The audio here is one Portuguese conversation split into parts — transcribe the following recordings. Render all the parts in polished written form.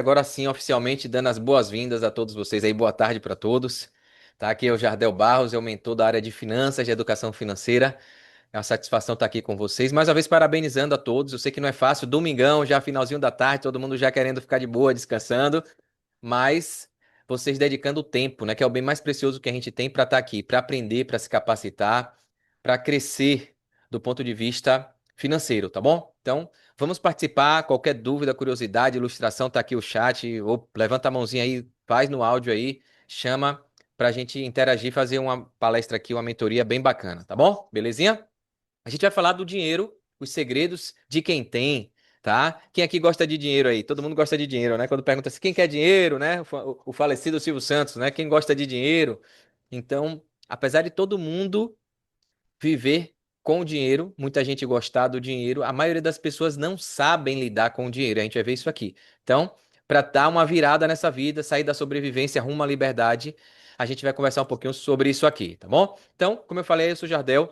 Agora sim, oficialmente dando as boas-vindas a todos vocês aí, boa tarde para todos. Tá, aqui é o Jardel Barros, eu mentor da área de finanças, de educação financeira. É uma satisfação estar aqui com vocês. Mais uma vez, parabenizando a todos. Eu sei que não é fácil, domingão, já finalzinho da tarde, todo mundo já querendo ficar de boa, descansando, mas vocês dedicando o tempo, né, que é o bem mais precioso que a gente tem para estar aqui, para aprender, para se capacitar, para crescer do ponto de vista financeiro, tá bom? Então, vamos participar. Qualquer dúvida, curiosidade, ilustração, tá aqui o chat, ou levanta a mãozinha aí, faz no áudio aí, chama para a gente interagir, fazer uma palestra aqui, uma mentoria bem bacana, tá bom? Belezinha? A gente vai falar do dinheiro, os segredos de quem tem, tá? Quem aqui gosta de dinheiro aí? Todo mundo gosta de dinheiro, né? Quando pergunta assim, quem quer dinheiro, né? O falecido Silvio Santos, né? Quem gosta de dinheiro? Então, apesar de todo mundo viver com o dinheiro, muita gente gostar do dinheiro, a maioria das pessoas não sabem lidar com o dinheiro. A gente vai ver isso aqui. Então, para dar uma virada nessa vida, sair da sobrevivência rumo à liberdade, a gente vai conversar um pouquinho sobre isso aqui, tá bom? Então, como eu falei, eu sou o Jardel.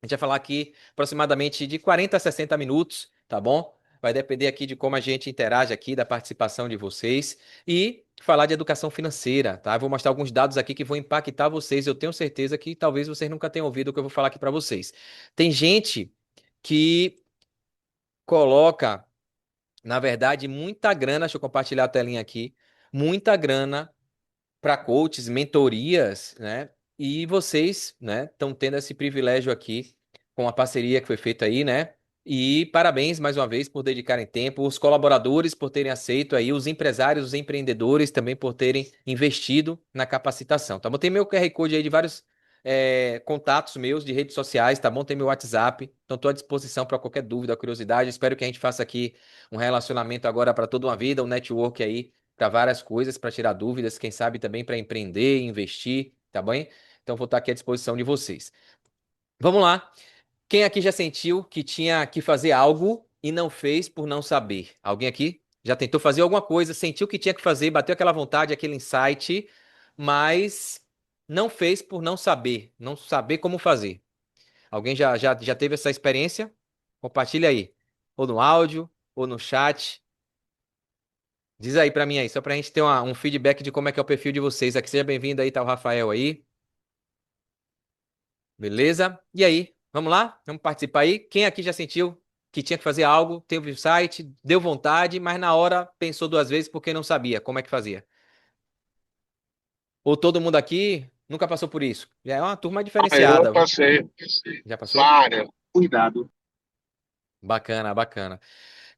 A gente vai falar aqui aproximadamente de 40 a 60 minutos, tá bom? Vai depender aqui de como a gente interage aqui, da participação de vocês e falar de educação financeira, tá? Eu vou mostrar alguns dados aqui que vão impactar vocês. Eu tenho certeza que talvez vocês nunca tenham ouvido o que eu vou falar aqui para vocês. Tem gente que coloca, na verdade, muita grana, deixa eu compartilhar a telinha aqui, muita grana para coaches, mentorias, né? E vocês, né, estão tendo esse privilégio aqui com a parceria que foi feita aí, né? E parabéns mais uma vez por dedicarem tempo, os colaboradores por terem aceito aí, os empresários, os empreendedores também por terem investido na capacitação, tá bom? Tem meu QR Code aí de vários contatos meus de redes sociais, tá bom? Tem meu WhatsApp, então estou à disposição para qualquer dúvida, curiosidade. Espero que a gente faça aqui um relacionamento agora para toda uma vida, um network aí para várias coisas, para tirar dúvidas, quem sabe também para empreender, investir, tá bem? Então vou estar aqui à disposição de vocês. Vamos lá. Quem aqui já sentiu que tinha que fazer algo e não fez por não saber? Alguém aqui já tentou fazer alguma coisa, sentiu que tinha que fazer, bateu aquela vontade, aquele insight, mas não fez por não saber, não saber como fazer? Alguém já teve essa experiência? Compartilha aí, ou no áudio, ou no chat. Diz aí pra mim aí, só pra gente ter um feedback de como é que é o perfil de vocês aqui. Seja bem-vindo aí, tá o Rafael aí. Beleza? E aí, vamos lá? Vamos participar aí? Quem aqui já sentiu que tinha que fazer algo, teve o site, deu vontade, mas na hora pensou duas vezes porque não sabia como é que fazia? Ou todo mundo aqui nunca passou por isso? Já é uma turma Eu diferenciada. passei Já passou? várias. Cuidado. Bacana, bacana.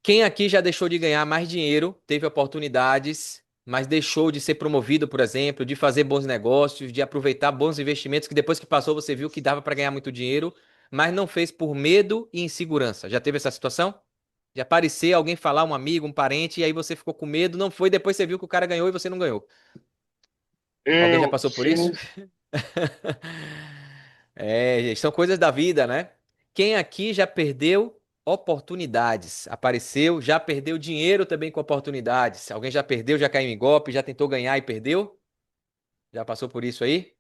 Quem aqui já deixou de ganhar mais dinheiro, teve oportunidades, mas deixou de ser promovido, por exemplo, de fazer bons negócios, de aproveitar bons investimentos que depois que passou você viu que dava para ganhar muito dinheiro, mas não fez por medo e insegurança. Já teve essa situação? De aparecer alguém falar, um amigo, um parente, e aí você ficou com medo, não foi, depois você viu que o cara ganhou e você não ganhou. Alguém já Eu, passou por isso? sim. É, são coisas da vida, né? Quem aqui já perdeu oportunidades? Apareceu, já perdeu dinheiro também com oportunidades. Alguém já perdeu, já caiu em golpe, já tentou ganhar e perdeu? Já passou por isso aí?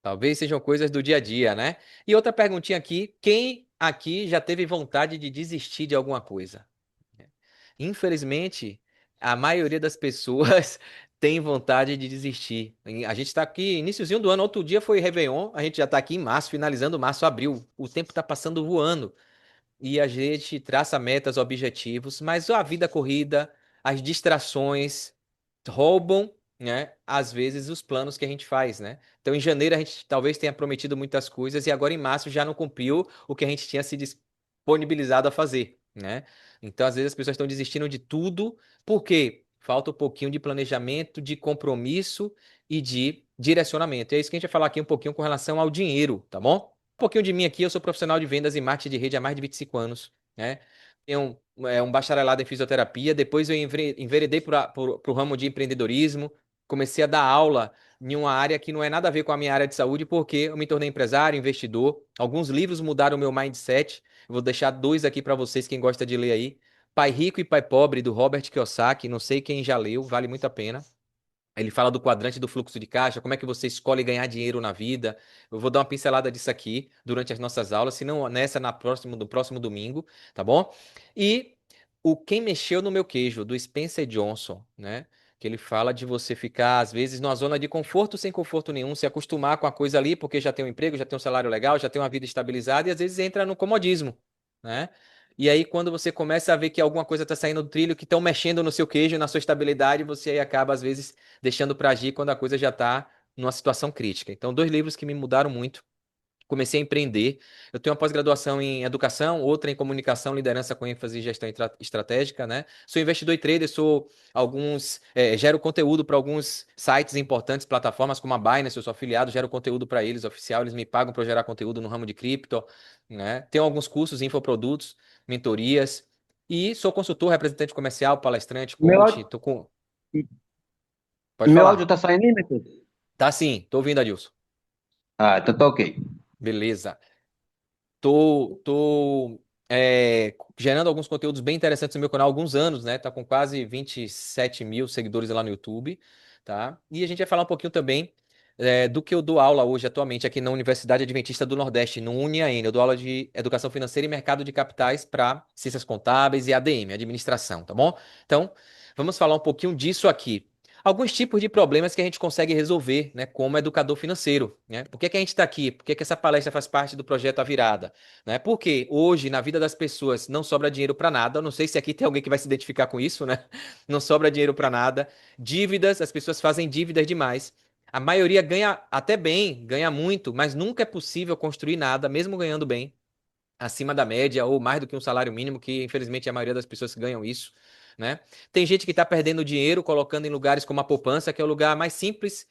Talvez sejam coisas do dia a dia, né? E outra perguntinha aqui: quem aqui já teve vontade de desistir de alguma coisa? Infelizmente, a maioria das pessoas tem vontade de desistir. A gente está aqui, iniciozinho do ano, outro dia foi Réveillon, a gente já está aqui em março, finalizando março, abril. O tempo está passando voando. E a gente traça metas, objetivos, mas a vida corrida, as distrações roubam, né, às vezes os planos que a gente faz, né? Então, em janeiro a gente talvez tenha prometido muitas coisas e agora em março já não cumpriu o que a gente tinha se disponibilizado a fazer, né? Então, às vezes as pessoas estão desistindo de tudo porque falta um pouquinho de planejamento, de compromisso e de direcionamento. E é isso que a gente vai falar aqui um pouquinho com relação ao dinheiro, tá bom? Um pouquinho de mim aqui, eu sou profissional de vendas e marketing de rede há mais de 25 anos, né? Tenho um bacharelado em fisioterapia, depois eu enveredei para o ramo de empreendedorismo, comecei a dar aula em uma área que não é nada a ver com a minha área de saúde, porque eu me tornei empresário, investidor. Alguns livros mudaram o meu mindset. Eu vou deixar dois aqui para vocês, quem gosta de ler aí. Pai Rico e Pai Pobre, do Robert Kiyosaki. Não sei quem já leu, vale muito a pena. Ele fala do quadrante do fluxo de caixa, como é que você escolhe ganhar dinheiro na vida. Eu vou dar uma pincelada disso aqui durante as nossas aulas, se não nessa, no próximo domingo, tá bom? E o Quem Mexeu no Meu Queijo, do Spencer Johnson, né? Que ele fala de você ficar, às vezes, numa zona de conforto sem conforto nenhum, se acostumar com a coisa ali, porque já tem um emprego, já tem um salário legal, já tem uma vida estabilizada, e às vezes entra no comodismo, né? E aí, quando você começa a ver que alguma coisa está saindo do trilho, que estão mexendo no seu queijo, na sua estabilidade, você aí acaba, às vezes, deixando para agir quando a coisa já está numa situação crítica. Então, dois livros que me mudaram muito. Comecei a empreender. Eu tenho uma pós-graduação em educação, outra em comunicação, liderança com ênfase em gestão estratégica, né? Sou investidor e trader, gero conteúdo para alguns sites importantes, plataformas como a Binance, eu sou afiliado, gero conteúdo para eles, oficial, eles me pagam para gerar conteúdo no ramo de cripto, né? Tenho alguns cursos, infoprodutos, mentorias e sou consultor, representante comercial, palestrante, Meu coach, áudio, tô com... Pode meu áudio falar. tá saindo aí, Matheus? Tá sim, tô ouvindo, Adilson. Ah, então tá ok. Beleza. Gerando alguns conteúdos bem interessantes no meu canal há alguns anos, né? Tá com quase 27 mil seguidores lá no YouTube, tá? E a gente vai falar um pouquinho também do que eu dou aula hoje, atualmente, aqui na Universidade Adventista do Nordeste, no UniAN. Eu dou aula de Educação Financeira e Mercado de Capitais para Ciências Contábeis e ADM, Administração, tá bom? Então, vamos falar um pouquinho disso aqui. Alguns tipos de problemas que a gente consegue resolver, né, como educador financeiro, né? Por que que a gente está aqui? Por que que essa palestra faz parte do projeto A Virada? Né? Porque hoje, na vida das pessoas, não sobra dinheiro para nada. Eu não sei se aqui tem alguém que vai se identificar com isso, né? Não sobra dinheiro para nada. Dívidas, as pessoas fazem dívidas demais. A maioria ganha até bem, ganha muito, mas nunca é possível construir nada, mesmo ganhando bem, acima da média ou mais do que um salário mínimo, que infelizmente é a maioria das pessoas que ganham isso, né? Tem gente que está perdendo dinheiro colocando em lugares como a poupança, que é o lugar mais simples,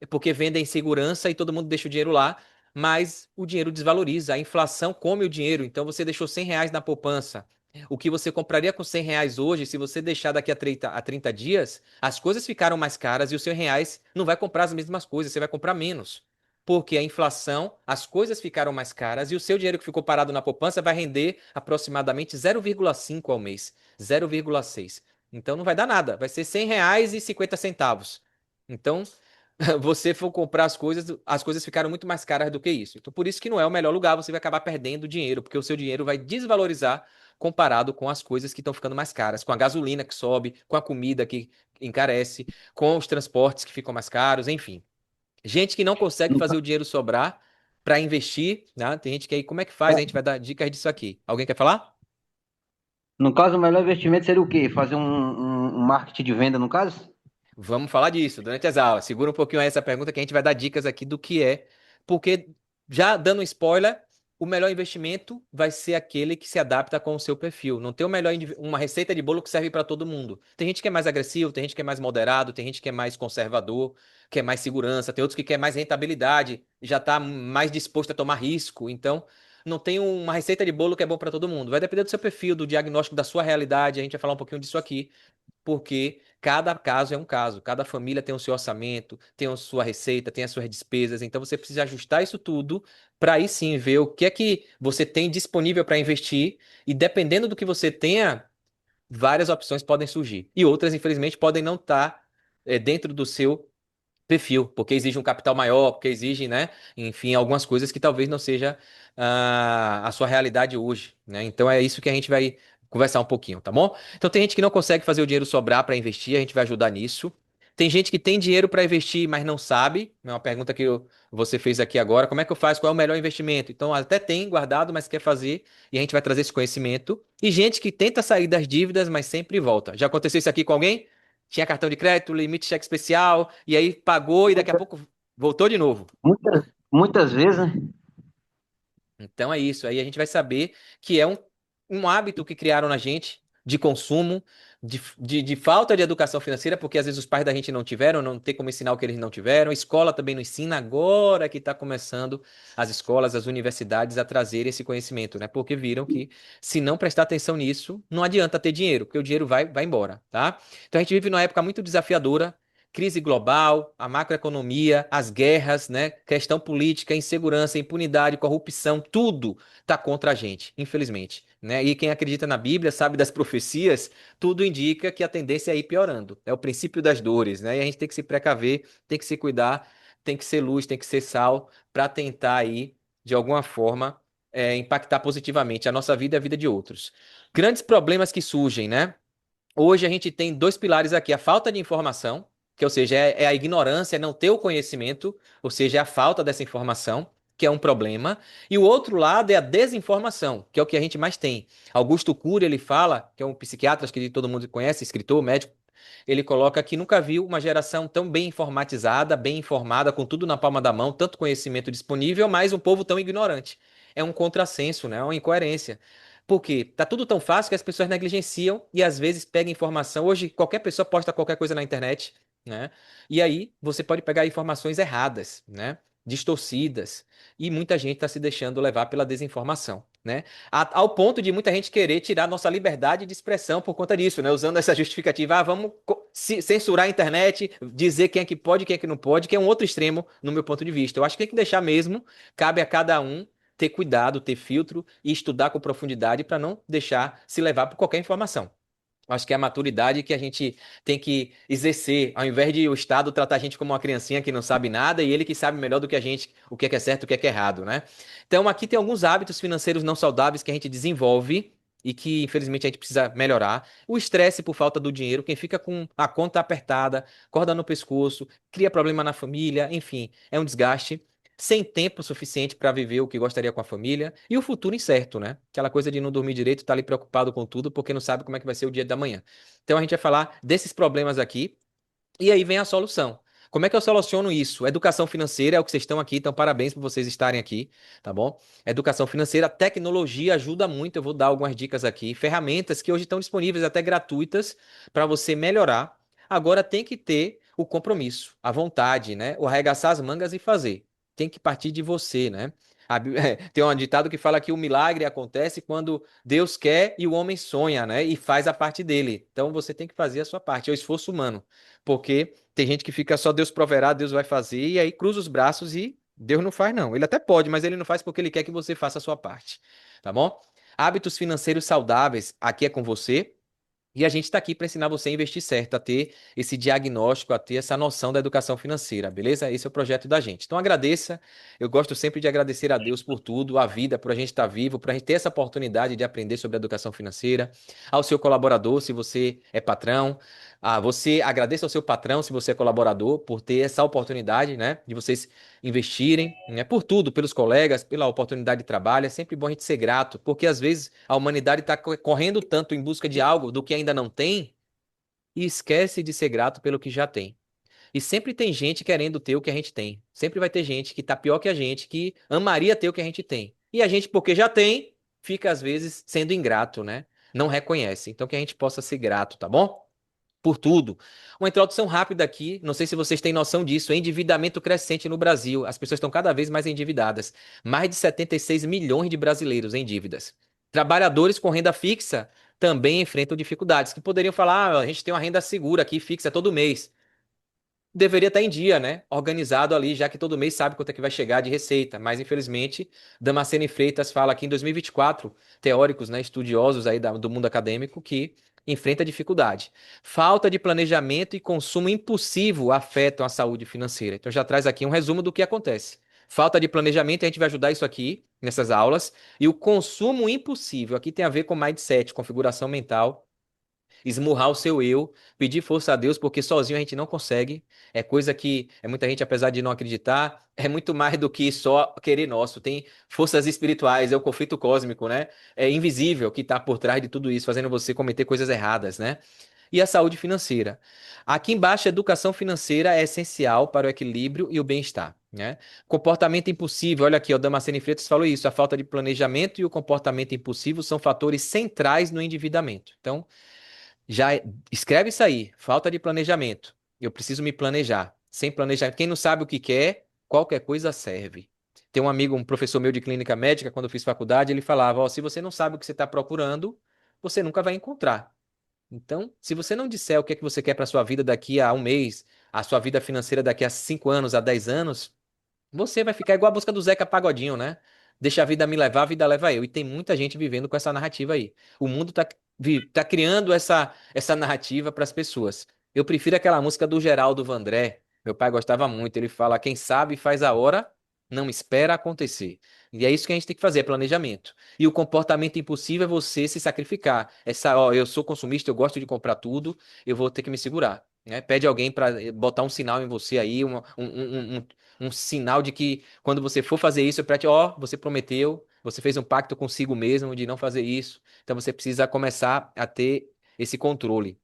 porque vendem segurança e todo mundo deixa o dinheiro lá, mas o dinheiro desvaloriza, a inflação come o dinheiro, então você deixou R$ 100 na poupança. O que você compraria com R$ 100 hoje, se você deixar daqui a 30 dias, as coisas ficaram mais caras e os R$ 100 não vai comprar as mesmas coisas, você vai comprar menos. Porque a inflação, as coisas ficaram mais caras e o seu dinheiro que ficou parado na poupança vai render aproximadamente 0,5 ao mês, 0,6. Então não vai dar nada, vai ser R$ 100,50. Então, você for comprar as coisas ficaram muito mais caras do que isso. Então, por isso que não é o melhor lugar, você vai acabar perdendo dinheiro, porque o seu dinheiro vai desvalorizar comparado com as coisas que estão ficando mais caras, com a gasolina que sobe, com a comida que encarece, com os transportes que ficam mais caros, enfim. Gente que não consegue No, fazer ca- o dinheiro sobrar para investir, né? Tem gente que aí, como é que faz? A gente vai dar dicas disso aqui. Alguém quer falar? no caso, o melhor investimento seria o quê? Fazer um marketing de venda, no caso? Vamos falar disso durante as aulas. Segura um pouquinho aí essa pergunta que a gente vai dar dicas aqui do que é. Porque, já dando um spoiler, o melhor investimento vai ser aquele que se adapta com o seu perfil. Não tem uma receita de bolo que serve para todo mundo. Tem gente que é mais agressivo, tem gente que é mais moderado, tem gente que é mais conservador, quer mais segurança, tem outros que quer mais rentabilidade, já está mais disposto a tomar risco. Então, não tem uma receita de bolo que é bom para todo mundo. Vai depender do seu perfil, do diagnóstico da sua realidade. A gente vai falar um pouquinho disso aqui porque cada caso é um caso, cada família tem o seu orçamento, tem a sua receita, tem as suas despesas, então você precisa ajustar isso tudo para aí sim ver o que é que você tem disponível para investir e dependendo do que você tenha, várias opções podem surgir. E outras, infelizmente, podem não estar dentro do seu perfil, porque exige um capital maior, porque exige, né, enfim, algumas coisas que talvez não seja a sua realidade hoje, né? Então é isso que a gente vai conversar um pouquinho, tá bom? Então tem gente que não consegue fazer o dinheiro sobrar para investir, a gente vai ajudar nisso. Tem gente que tem dinheiro para investir, mas não sabe. É uma pergunta que você fez aqui agora. Como é que eu faço? Qual é o melhor investimento? Então, até tem guardado, mas quer fazer, e a gente vai trazer esse conhecimento. E gente que tenta sair das dívidas, mas sempre volta. Já aconteceu isso aqui com alguém? Tinha cartão de crédito, limite cheque especial, e aí pagou e daqui a Muita- pouco voltou de novo. muitas vezes, né? Então é isso. Aí a gente vai saber que é um hábito que criaram na gente de consumo, de falta de educação financeira, porque às vezes os pais da gente não tiveram, não tem como ensinar o que eles não tiveram. A escola também não ensina, agora que está começando as escolas, as universidades a trazer esse conhecimento, né? Porque viram que se não prestar atenção nisso, não adianta ter dinheiro, porque o dinheiro vai embora, tá? Então a gente vive numa época muito desafiadora. Crise global, a macroeconomia, as guerras, né? Questão política, insegurança, impunidade, corrupção, tudo está contra a gente, infelizmente, né? E quem acredita na Bíblia, sabe das profecias, tudo indica que a tendência é ir piorando. É o princípio das dores, né? E a gente tem que se precaver, tem que se cuidar, tem que ser luz, tem que ser sal, para tentar aí, de alguma forma, impactar positivamente a nossa vida e a vida de outros. Grandes problemas que surgem, né? Hoje a gente tem dois pilares aqui: a falta de informação, que ou seja, é a ignorância, é não ter o conhecimento, ou seja, é a falta dessa informação, que é um problema. E o outro lado é a desinformação, que é o que a gente mais tem. Augusto Cury, ele fala, que é um psiquiatra, acho que todo mundo conhece, escritor, médico, ele coloca que nunca viu uma geração tão bem informatizada, bem informada, com tudo na palma da mão, tanto conhecimento disponível, mas um povo tão ignorante. É um contrassenso, né? É uma incoerência. Por quê? Tá tudo tão fácil que as pessoas negligenciam e às vezes pegam informação. Hoje, qualquer pessoa posta qualquer coisa na internet, né? E aí você pode pegar informações erradas, né? Distorcidas. E muita gente está se deixando levar pela desinformação, né? Ao ponto de muita gente querer tirar nossa liberdade de expressão por conta disso, né? Usando essa justificativa, vamos censurar a internet, dizer quem é que pode e quem é que não pode, que é um outro extremo no meu ponto de vista. Eu acho que tem que deixar mesmo, cabe a cada um ter cuidado, ter filtro e estudar com profundidade para não deixar se levar por qualquer informação. Acho que é a maturidade que a gente tem que exercer, ao invés de o Estado tratar a gente como uma criancinha que não sabe nada e ele que sabe melhor do que a gente o que é certo e o que é errado, né? Então, aqui tem alguns hábitos financeiros não saudáveis que a gente desenvolve e que, infelizmente, a gente precisa melhorar. O estresse por falta do dinheiro, quem fica com a conta apertada, corda no pescoço, cria problema na família, enfim, é um desgaste. Sem tempo suficiente para viver o que gostaria com a família e o futuro incerto, né? Aquela coisa de não dormir direito, estar ali preocupado com tudo porque não sabe como é que vai ser o dia da manhã. Então a gente vai falar desses problemas aqui e aí vem a solução. Como é que eu soluciono isso? Educação financeira é o que vocês estão aqui, então parabéns por vocês estarem aqui, tá bom? Educação financeira, tecnologia ajuda muito, eu vou dar algumas dicas aqui, ferramentas que hoje estão disponíveis até gratuitas para você melhorar. Agora tem que ter o compromisso, a vontade, né? O arregaçar as mangas e fazer. Tem que partir de você, né? Tem um ditado que fala que o milagre acontece quando Deus quer e o homem sonha, né? E faz a parte dele. Então você tem que fazer a sua parte, é o esforço humano. Porque tem gente que fica só Deus proverá, Deus vai fazer, e aí cruza os braços e Deus não faz, não. Ele até pode, mas ele não faz porque ele quer que você faça a sua parte. Tá bom? Hábitos financeiros saudáveis, aqui é com você. E a gente está aqui para ensinar você a investir certo, a ter esse diagnóstico, a ter essa noção da educação financeira, beleza? Esse é o projeto da gente. Então agradeça. Eu gosto sempre de agradecer a Deus por tudo, a vida, por a gente estar vivo, por a gente ter essa oportunidade de aprender sobre a educação financeira. Ao seu colaborador, se você é patrão, você agradeça ao seu patrão, se você é colaborador, por ter essa oportunidade, né, de vocês investirem, né, por tudo, pelos colegas, pela oportunidade de trabalho. É sempre bom a gente ser grato, porque às vezes a humanidade está correndo tanto em busca de algo do que ainda não tem e esquece de ser grato pelo que já tem. E sempre tem gente querendo ter o que a gente tem. Sempre vai ter gente que tá pior que a gente, que amaria ter o que a gente tem. E a gente, porque já tem, fica às vezes sendo ingrato, né? Não reconhece. Então que a gente possa ser grato, tá bom? Por tudo. Uma introdução rápida aqui, não sei se vocês têm noção disso, endividamento crescente no Brasil. As pessoas estão cada vez mais endividadas. Mais de 76 milhões de brasileiros em dívidas. Trabalhadores com renda fixa também enfrentam dificuldades, que poderiam falar, a gente tem uma renda segura aqui, fixa todo mês. Deveria estar em dia, né? Organizado ali, já que todo mês sabe quanto é que vai chegar de receita. Mas, infelizmente, Damasceno e Freitas fala aqui em 2024, teóricos, né, estudiosos aí do mundo acadêmico, que enfrenta dificuldade. Falta de planejamento e consumo impulsivo afetam a saúde financeira. Então, já traz aqui um resumo do que acontece. Falta de planejamento, a gente vai ajudar isso aqui nessas aulas. E o consumo impulsivo, aqui tem a ver com mindset, configuração mental, esmurrar o seu eu, pedir força a Deus, porque sozinho a gente não consegue. É coisa que muita gente, apesar de não acreditar, é muito mais do que só querer nosso. Tem forças espirituais, é o conflito cósmico, né? É invisível que está por trás de tudo isso, fazendo você cometer coisas erradas, né? E a saúde financeira. Aqui embaixo, a educação financeira é essencial para o equilíbrio e o bem-estar, né? Comportamento impulsivo, olha aqui, o Damasceno Freitas falou isso, a falta de planejamento e o comportamento impulsivo são fatores centrais no endividamento. Então, escreve isso aí, falta de planejamento. Eu preciso me planejar. Sem planejamento, quem não sabe o que quer, qualquer coisa serve. Tem um amigo, um professor meu de clínica médica, quando eu fiz faculdade, ele falava: ó, se você não sabe o que você está procurando, você nunca vai encontrar. Então, se você não disser o que é que você quer para sua vida daqui a um mês, a sua vida financeira daqui a 5 anos, a 10 anos, você vai ficar igual a música do Zeca Pagodinho, né? Deixa a vida me levar, a vida leva eu. E tem muita gente vivendo com essa narrativa aí. O mundo tá criando essa narrativa para as pessoas. Eu prefiro aquela música do Geraldo Vandré. Meu pai gostava muito. Ele fala: quem sabe faz a hora, não espera acontecer. E é isso que a gente tem que fazer, é planejamento. E o comportamento impulsivo é você se sacrificar. Essa, ó, eu sou consumista, eu gosto de comprar tudo, eu vou ter que me segurar. Né? Pede alguém para botar um sinal em você aí, um sinal de que quando você for fazer isso, é para te, ó, você prometeu, você fez um pacto consigo mesmo de não fazer isso. Então você precisa começar a ter esse controle.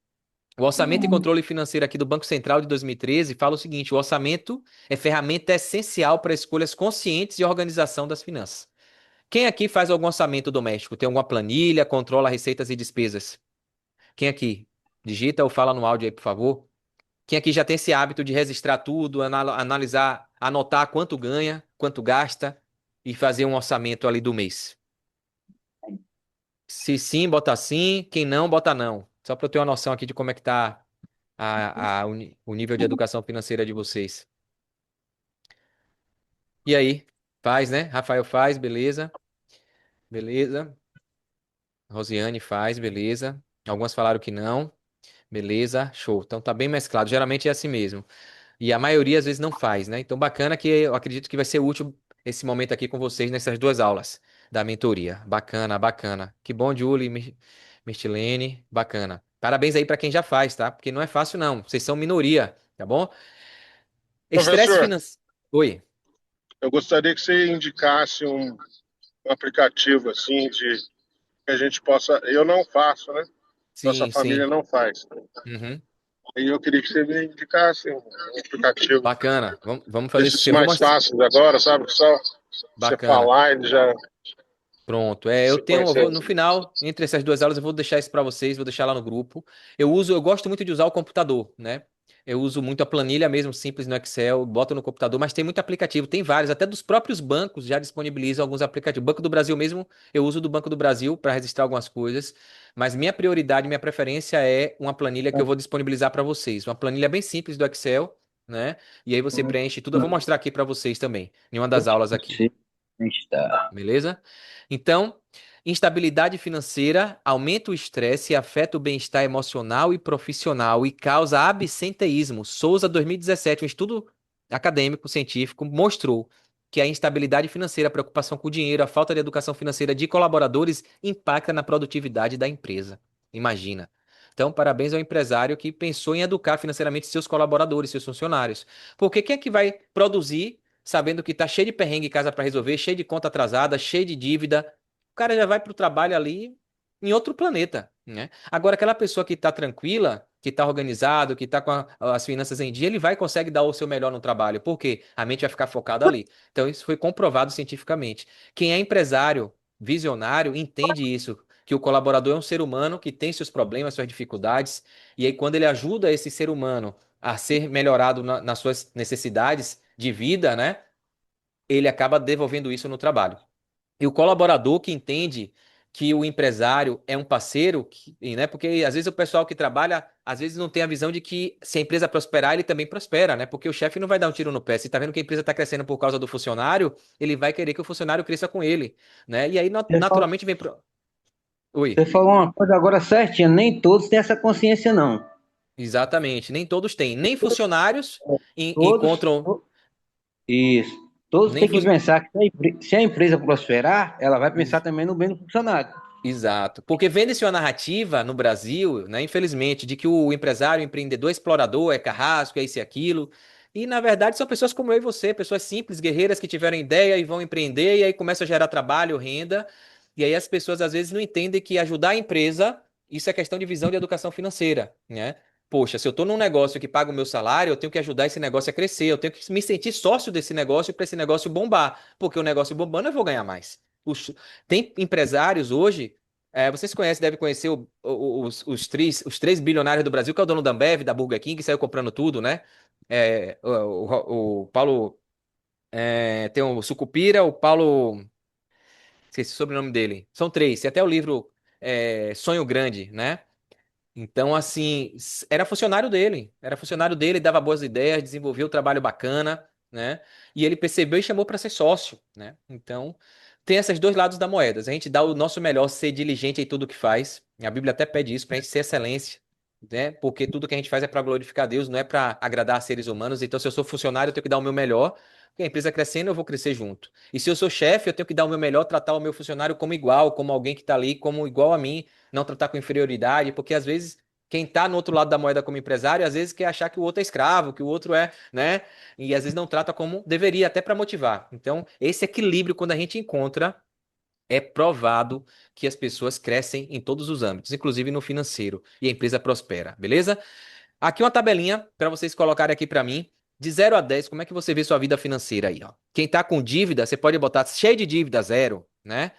O orçamento e controle financeiro aqui do Banco Central de 2013 fala o seguinte: o orçamento é ferramenta essencial para escolhas conscientes e organização das finanças. Quem aqui faz algum orçamento doméstico? Tem alguma planilha, controla receitas e despesas? Quem aqui? Digita ou fala no áudio aí, por favor. Quem aqui já tem esse hábito de registrar tudo, analisar, anotar quanto ganha, quanto gasta e fazer um orçamento ali do mês? Se sim, bota sim. Quem não, bota não. Só para eu ter uma noção aqui de como é que tá o nível de educação financeira de vocês. E aí? Faz, né? Rafael faz, beleza. Beleza. Rosiane faz, beleza. Algumas falaram que não. Beleza, show. Então tá bem mesclado. Geralmente é assim mesmo. E a maioria às vezes não faz, né? Então bacana que eu acredito que vai ser útil esse momento aqui com vocês nessas duas aulas da mentoria. Bacana, bacana. Que bom, Julie, Mirtilene, bacana. Parabéns aí para quem já faz, tá? Porque não é fácil não. Vocês são minoria, tá bom? Estresse Professor, financeiro. Oi. eu gostaria que você indicasse um aplicativo assim de que a gente possa. Eu não faço, né? Nossa Sim, família sim. não faz. Uhum. Aí eu queria que você me indicasse um aplicativo Bacana. Vamos fazer isso desses sim. Eu vou mais mostrar. fáceis agora, sabe? Que só você Bacana. falar ele já Pronto. se conhecer. No final, entre essas duas aulas, eu vou deixar isso para vocês, vou deixar lá no grupo. Eu gosto muito de usar o computador, né? Eu uso muito a planilha mesmo, simples no Excel, boto no computador, mas tem muito aplicativo, tem vários, até dos próprios bancos já disponibilizam alguns aplicativos. Banco do Brasil mesmo, eu uso do Banco do Brasil para registrar algumas coisas, mas minha prioridade, minha preferência é uma planilha que eu vou disponibilizar para vocês. Uma planilha bem simples do Excel, né? E aí você preenche tudo. Eu vou mostrar aqui para vocês também, em uma das aulas aqui. Sim, está. Beleza? Então, instabilidade financeira aumenta o estresse e afeta o bem-estar emocional e profissional e causa absenteísmo. Souza 2017, um estudo acadêmico científico mostrou que a instabilidade financeira, a preocupação com o dinheiro, a falta de educação financeira de colaboradores impacta na produtividade da empresa. Imagina. Então, parabéns ao empresário que pensou em educar financeiramente seus colaboradores, seus funcionários. Porque quem é que vai produzir sabendo que tá cheio de perrengue em casa para resolver, cheio de conta atrasada, cheio de dívida? O cara já vai pro trabalho ali em outro planeta, né? Agora, aquela pessoa que tá tranquila, que tá organizado, que tá com as finanças em dia, ele vai consegue dar o seu melhor no trabalho. Por quê? A mente vai ficar focada ali. Então, isso foi comprovado cientificamente. Quem é empresário, visionário, entende isso. Que o colaborador é um ser humano que tem seus problemas, suas dificuldades, e aí, quando ele ajuda esse ser humano a ser melhorado nas suas necessidades de vida, né? Ele acaba devolvendo isso no trabalho. E o colaborador que entende que o empresário é um parceiro, né? Porque às vezes o pessoal que trabalha, às vezes não tem a visão de que se a empresa prosperar, ele também prospera, né? Porque o chefe não vai dar um tiro no pé. Se tá vendo que a empresa está crescendo por causa do funcionário, ele vai querer que o funcionário cresça com ele, né? E aí Você falou, naturalmente vem pro... Oi. você falou uma coisa agora certinha, nem todos têm essa consciência, não. Exatamente. Nem todos têm. Nem funcionários Todos, encontram. isso. Todos Nem têm que fun... pensar que se a empresa prosperar, ela vai pensar Ex- também no bem do funcionário. Exato. Porque vende-se uma narrativa no Brasil, né, infelizmente, de que o empresário, o empreendedor, é explorador, é carrasco, é isso e aquilo. E, na verdade, são pessoas como eu e você, pessoas simples, guerreiras que tiveram ideia e vão empreender, e aí começa a gerar trabalho, renda. E aí as pessoas, às vezes, não entendem que ajudar a empresa, isso é questão de visão de educação financeira, né? Poxa, se eu estou num negócio que paga o meu salário, eu tenho que ajudar esse negócio a crescer, eu tenho que me sentir sócio desse negócio para esse negócio bombar, porque o negócio bombando eu vou ganhar mais. Tem empresários hoje, vocês conhecem, devem conhecer os três bilionários do Brasil, que é o dono da Ambev, da Burger King, que saiu comprando tudo, né? O Paulo, tem o Sucupira, o Paulo, esqueci o sobrenome dele. São três, tem até o livro Sonho Grande, né? Então, assim, era funcionário dele, dava boas ideias, desenvolvia um trabalho bacana, né? E ele percebeu e chamou para ser sócio, né? Então, tem esses dois lados da moeda. A gente dá o nosso melhor, ser diligente em tudo que faz. A Bíblia até pede isso, para a gente ser excelência, né? Porque tudo que a gente faz é para glorificar Deus, não é para agradar seres humanos. Então, se eu sou funcionário, eu tenho que dar o meu melhor, Porque a empresa crescendo, eu vou crescer junto. E se eu sou chefe, eu tenho que dar o meu melhor, tratar o meu funcionário como igual, como alguém que está ali, como igual a mim, não tratar com inferioridade, porque às vezes quem está no outro lado da moeda como empresário, às vezes quer achar que o outro é escravo, que o outro é, né? E às vezes não trata como deveria, até para motivar. Então, esse equilíbrio, quando a gente encontra, é provado que as pessoas crescem em todos os âmbitos, inclusive no financeiro, e a empresa prospera, beleza? Aqui uma tabelinha para vocês colocarem aqui para mim. De 0 a 10, como é que você vê sua vida financeira aí, ó? Quem tá com dívida, você pode botar cheio de dívida, 0, né?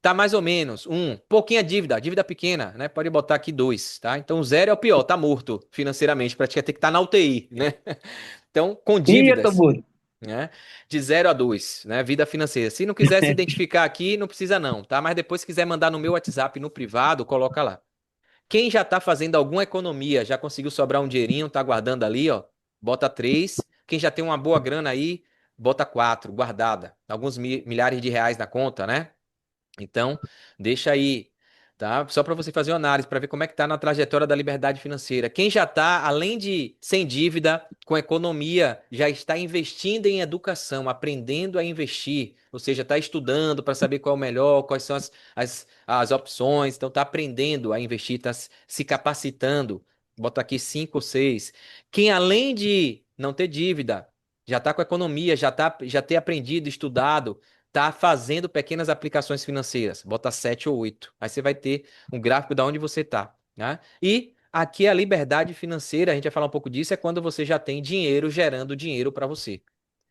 Tá mais ou menos, 1. Pouquinha dívida, dívida pequena, né? Pode botar aqui 2, tá? Então 0 é o pior, tá morto financeiramente, praticamente tem que estar na UTI, né? Então, com Ih, eu tô dívidas, morto. né? De 0 a 2, né? Vida financeira. Se não quiser se identificar aqui, não precisa não, tá? Mas depois se quiser mandar no meu WhatsApp, no privado, coloca lá. Quem já está fazendo alguma economia, já conseguiu sobrar um dinheirinho, tá guardando ali, ó, bota 3. Quem já tem uma boa grana aí, bota 4, guardada. Alguns milhares de reais na conta, né? Então, deixa aí, tá? Só para você fazer uma análise, para ver como é que tá na trajetória da liberdade financeira. Quem já está, além de sem dívida, com economia, já está investindo em educação, aprendendo a investir, ou seja, está estudando para saber qual é o melhor, quais são as opções, então está aprendendo a investir, está se capacitando. Bota aqui 5 ou 6. Quem, além de não ter dívida, já está com economia, já ter aprendido, estudado, tá fazendo pequenas aplicações financeiras. Bota 7 ou 8. Aí você vai ter um gráfico de onde você tá, né? E aqui a liberdade financeira, a gente vai falar um pouco disso, é quando você já tem dinheiro gerando dinheiro para você.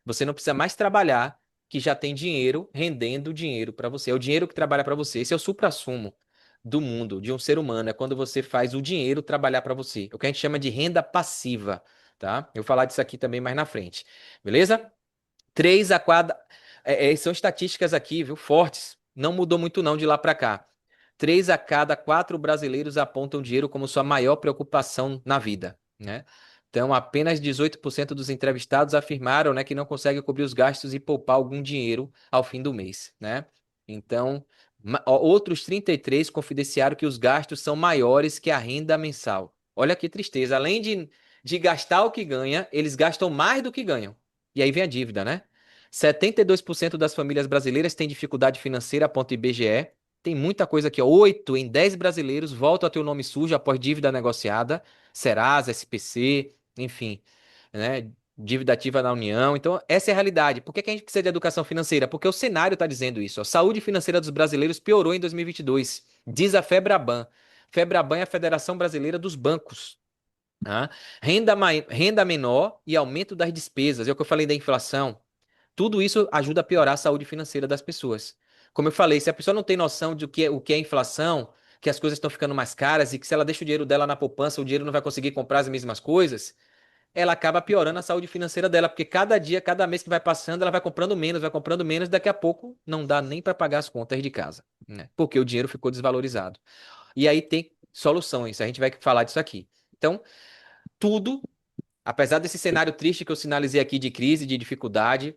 Você não precisa mais trabalhar, que já tem dinheiro rendendo dinheiro para você. É o dinheiro que trabalha para você. Esse é o suprassumo do mundo, de um ser humano. É quando você faz o dinheiro trabalhar para você. É o que a gente chama de renda passiva, tá? Eu vou falar disso aqui também mais na frente. Beleza? 3 a 4. São estatísticas aqui, viu? Fortes. Não mudou muito não de lá para cá. 3 a cada 4 brasileiros apontam dinheiro como sua maior preocupação na vida, né? Então, apenas 18% dos entrevistados afirmaram, né, que não conseguem cobrir os gastos e poupar algum dinheiro ao fim do mês, né? Então, outros 33 confidenciaram que os gastos são maiores que a renda mensal. Olha que tristeza. Além de gastar o que ganha, eles gastam mais do que ganham. E aí vem a dívida, né? 72% das famílias brasileiras têm dificuldade financeira, aponta o IBGE. Tem muita coisa aqui, ó. 8 em 10 brasileiros voltam a ter o nome sujo após dívida negociada. Serasa, SPC, enfim, né? Dívida ativa na União. Então, essa é a realidade. Por que que a gente precisa de educação financeira? Porque o cenário está dizendo isso. A saúde financeira dos brasileiros piorou em 2022. Diz a Febraban. Febraban é a Federação Brasileira dos Bancos. Tá? Renda menor e aumento das despesas. É o que eu falei da inflação. Tudo isso ajuda a piorar a saúde financeira das pessoas. Como eu falei, se a pessoa não tem noção de o que é inflação, que as coisas estão ficando mais caras e que se ela deixa o dinheiro dela na poupança, o dinheiro não vai conseguir comprar as mesmas coisas, ela acaba piorando a saúde financeira dela, porque cada dia, cada mês que vai passando, ela vai comprando menos, daqui a pouco não dá nem para pagar as contas de casa, né? Porque o dinheiro ficou desvalorizado. E aí tem soluções, a gente vai falar disso aqui. Então, tudo, apesar desse cenário triste que eu sinalizei aqui de crise, de dificuldade,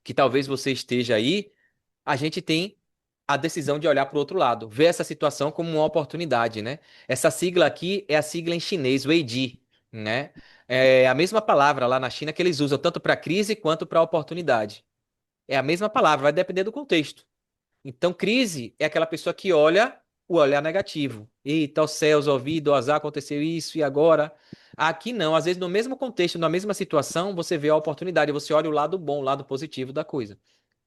que talvez você esteja aí, a gente tem a decisão de olhar para o outro lado, ver essa situação como uma oportunidade, né? Essa sigla aqui é a sigla em chinês, Weiji, né? É a mesma palavra lá na China que eles usam tanto para crise quanto para oportunidade. É a mesma palavra, vai depender do contexto. Então, crise é aquela pessoa que olha o olhar negativo. Eita, os céus, ouvido, azar, aconteceu isso e agora. Aqui não, às vezes no mesmo contexto, na mesma situação, você vê a oportunidade, você olha o lado bom, o lado positivo da coisa,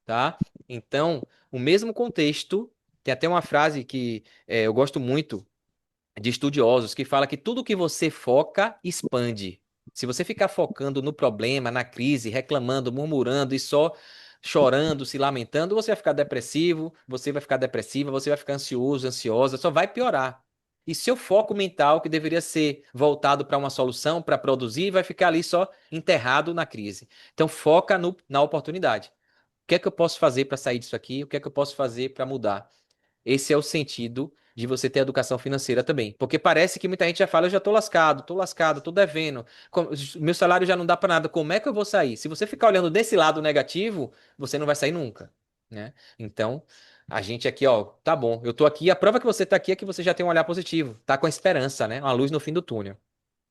tá? Então, o mesmo contexto, tem até uma frase que eu gosto muito de estudiosos que fala que tudo que você foca expande. Se você ficar focando no problema, na crise, reclamando, murmurando e só chorando, se lamentando, você vai ficar depressivo, você vai ficar depressiva, você vai ficar ansioso, ansiosa, só vai piorar. E seu foco mental, que deveria ser voltado para uma solução, para produzir, vai ficar ali só enterrado na crise. Então, foca na oportunidade. O que é que eu posso fazer para sair disso aqui? O que é que eu posso fazer para mudar? Esse é o sentido de você ter educação financeira também. Porque parece que muita gente já fala, eu já tô lascado, tô devendo, meu salário já não dá para nada, como é que eu vou sair? Se você ficar olhando desse lado negativo, você não vai sair nunca, né? Então, a gente aqui, ó, tá bom, eu tô aqui, a prova que você tá aqui é que você já tem um olhar positivo, tá com a esperança, né? Uma luz no fim do túnel.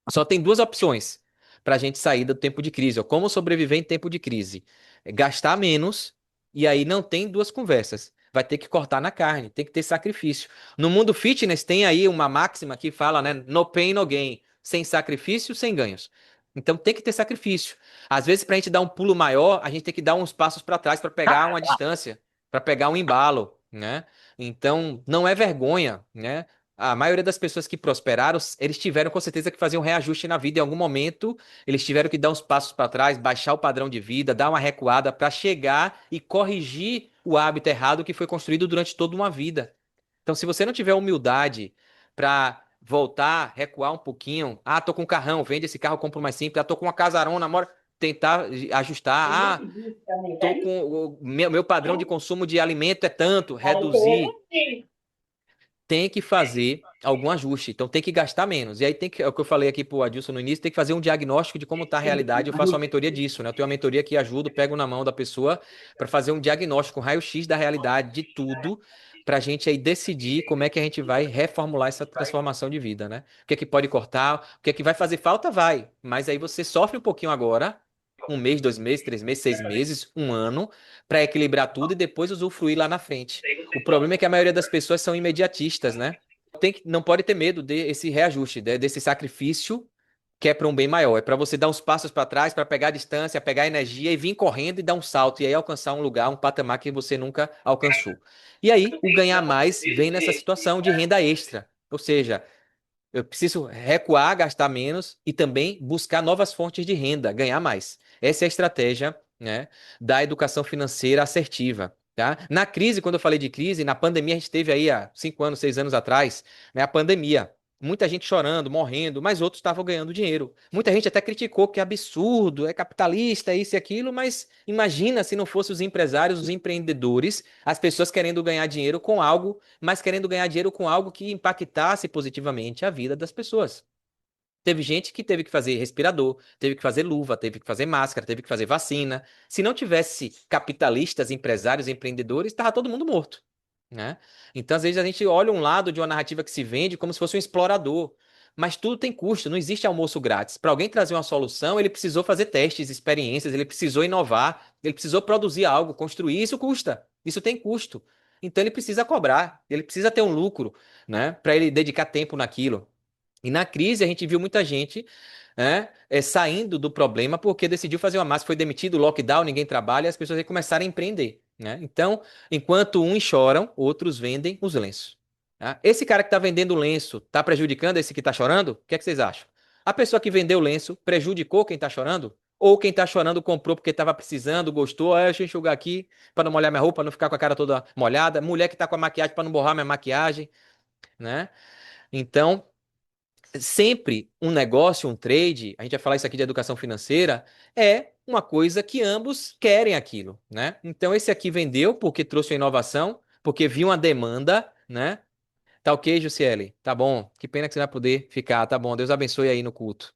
Só tem duas opções. para a gente sair do tempo de crise. Ó, como sobreviver em tempo de crise? É gastar menos e aí não tem duas conversas. Vai ter que cortar na carne, tem que ter sacrifício. No mundo fitness tem aí uma máxima que fala, né? No pain, no gain. Sem sacrifício, sem ganhos. Então tem que ter sacrifício. Às vezes, para a gente dar um pulo maior, a gente tem que dar uns passos para trás para pegar uma distância, para pegar um embalo, né? Então, não é vergonha, né? A maioria das pessoas que prosperaram, eles tiveram com certeza que fazer um reajuste na vida. Em algum momento, eles tiveram que dar uns passos para trás, baixar o padrão de vida, dar uma recuada para chegar e corrigir o hábito errado que foi construído durante toda uma vida. Então, se você não tiver humildade para voltar, recuar um pouquinho, ah, tô com um carrão, vende esse carro, compro mais simples, ah, tô com uma casarona, mora, tentar ajustar, ah, tô com o meu padrão de consumo de alimento é tanto, reduzir, tem que fazer algum ajuste. Então tem que gastar menos. E aí tem que, é o que eu falei aqui pro Adilson no início, tem que fazer um diagnóstico de como está a realidade. Eu faço uma mentoria disso, né? Eu tenho uma mentoria que ajudo, pego na mão da pessoa para fazer um diagnóstico, um raio-x da realidade de tudo, para a gente aí decidir como é que a gente vai reformular essa transformação de vida, né? O que é que pode cortar, o que é que vai fazer falta, vai. Mas aí você sofre um pouquinho agora. Um mês, 2 meses, 3 meses, 6 meses, um ano, para equilibrar tudo e depois usufruir lá na frente. O problema é que a maioria das pessoas são imediatistas, né? Não pode ter medo desse reajuste, desse sacrifício que é para um bem maior. É para você dar uns passos para trás, para pegar a distância, pegar a energia e vir correndo e dar um salto e aí alcançar um lugar, um patamar que você nunca alcançou. E aí, o ganhar mais vem nessa situação de renda extra. Ou seja, eu preciso recuar, gastar menos e também buscar novas fontes de renda, ganhar mais. Essa é a estratégia, né, da educação financeira assertiva. Tá? Na crise, quando eu falei de crise, na pandemia, a gente teve aí há 5 anos, 6 anos atrás, né, a pandemia. Muita gente chorando, morrendo, mas outros estavam ganhando dinheiro. Muita gente até criticou que é absurdo, é capitalista, é isso e aquilo, mas imagina se não fossem os empresários, os empreendedores, as pessoas querendo ganhar dinheiro com algo, mas querendo ganhar dinheiro com algo que impactasse positivamente a vida das pessoas. Teve gente que teve que fazer respirador, teve que fazer luva, teve que fazer máscara, teve que fazer vacina. Se não tivesse capitalistas, empresários, empreendedores, estava todo mundo morto, né? Então, às vezes, a gente olha um lado de uma narrativa que se vende como se fosse um explorador. Mas tudo tem custo, não existe almoço grátis. Para alguém trazer uma solução, ele precisou fazer testes, experiências, ele precisou inovar, ele precisou produzir algo, construir. Isso custa, isso tem custo. Então, ele precisa cobrar, ele precisa ter um lucro, né? Para ele dedicar tempo naquilo. E na crise a gente viu muita gente, né, saindo do problema porque decidiu fazer uma massa, foi demitido, lockdown, ninguém trabalha, e as pessoas aí começaram a empreender, né? Então, enquanto uns choram, outros vendem os lenços. Tá? Esse cara que está vendendo o lenço está prejudicando esse que está chorando? O que é que vocês acham? A pessoa que vendeu o lenço prejudicou quem está chorando? Ou quem está chorando comprou porque estava precisando, gostou, deixa eu enxugar aqui para não molhar minha roupa, não ficar com a cara toda molhada. Mulher que está com a maquiagem para não borrar minha maquiagem, né? Então, sempre um negócio, um trade, a gente vai falar isso aqui de educação financeira, é uma coisa que ambos querem aquilo, né? Então esse aqui vendeu porque trouxe uma inovação, porque viu uma demanda, né? Tá ok, Jussiele? Tá bom. Que pena que você não vai poder ficar, tá bom. Deus abençoe aí no culto.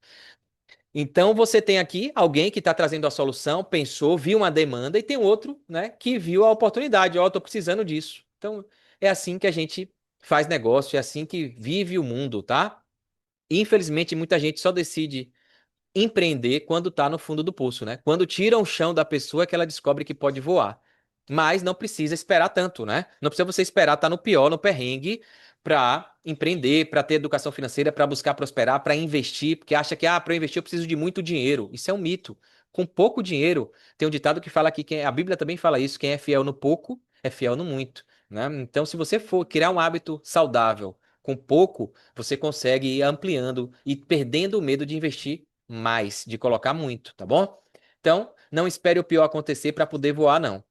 Então você tem aqui alguém que está trazendo a solução, pensou, viu uma demanda e tem outro, né, que viu a oportunidade. Ó, eu tô precisando disso. Então é assim que a gente faz negócio, é assim que vive o mundo, tá? Infelizmente, muita gente só decide empreender quando está no fundo do poço, né? Quando tira o chão da pessoa é que ela descobre que pode voar. Mas não precisa esperar tanto, né? Não precisa você esperar estar no pior, no perrengue, para empreender, para ter educação financeira, para buscar prosperar, para investir, porque acha que, para investir eu preciso de muito dinheiro. Isso é um mito. Com pouco dinheiro, tem um ditado que fala que a Bíblia também fala isso, quem é fiel no pouco é fiel no muito, né? Então, se você for criar um hábito saudável com pouco, você consegue ir ampliando e perdendo o medo de investir mais, de colocar muito, tá bom? Então, não espere o pior acontecer para poder voar, não.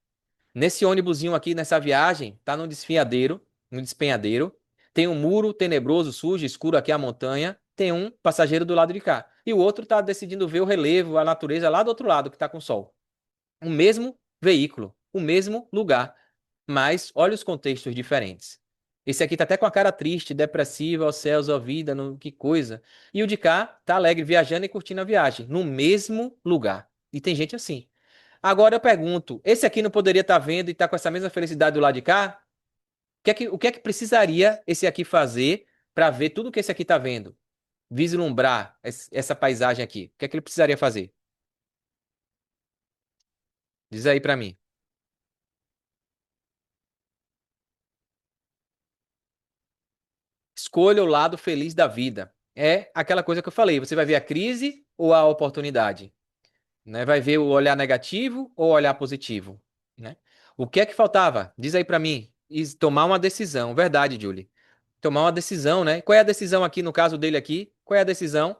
Nesse ônibusinho aqui, nessa viagem, tá no despenhadeiro, tem um muro tenebroso, sujo, escuro aqui a montanha, tem um passageiro do lado de cá. E o outro tá decidindo ver o relevo, a natureza lá do outro lado, que tá com sol. O mesmo veículo, o mesmo lugar, mas olha os contextos diferentes. Esse aqui tá até com a cara triste, depressiva, aos céus, ó vida, que coisa. E o de cá tá alegre, viajando e curtindo a viagem, no mesmo lugar. E tem gente assim. Agora eu pergunto, esse aqui não poderia estar vendo e estar com essa mesma felicidade do lado de cá? O que é que precisaria esse aqui fazer para ver tudo que esse aqui está vendo? vislumbrar essa paisagem aqui, o que é que ele precisaria fazer? Diz aí pra mim. Escolha o lado feliz da vida. É aquela coisa que eu falei, você vai ver a crise ou a oportunidade, né? Vai ver o olhar negativo ou o olhar positivo, né? O que é que faltava? Diz aí pra mim. Tomar uma decisão, verdade, Julie. Tomar uma decisão, né? Qual é a decisão aqui no caso dele aqui? Qual é a decisão?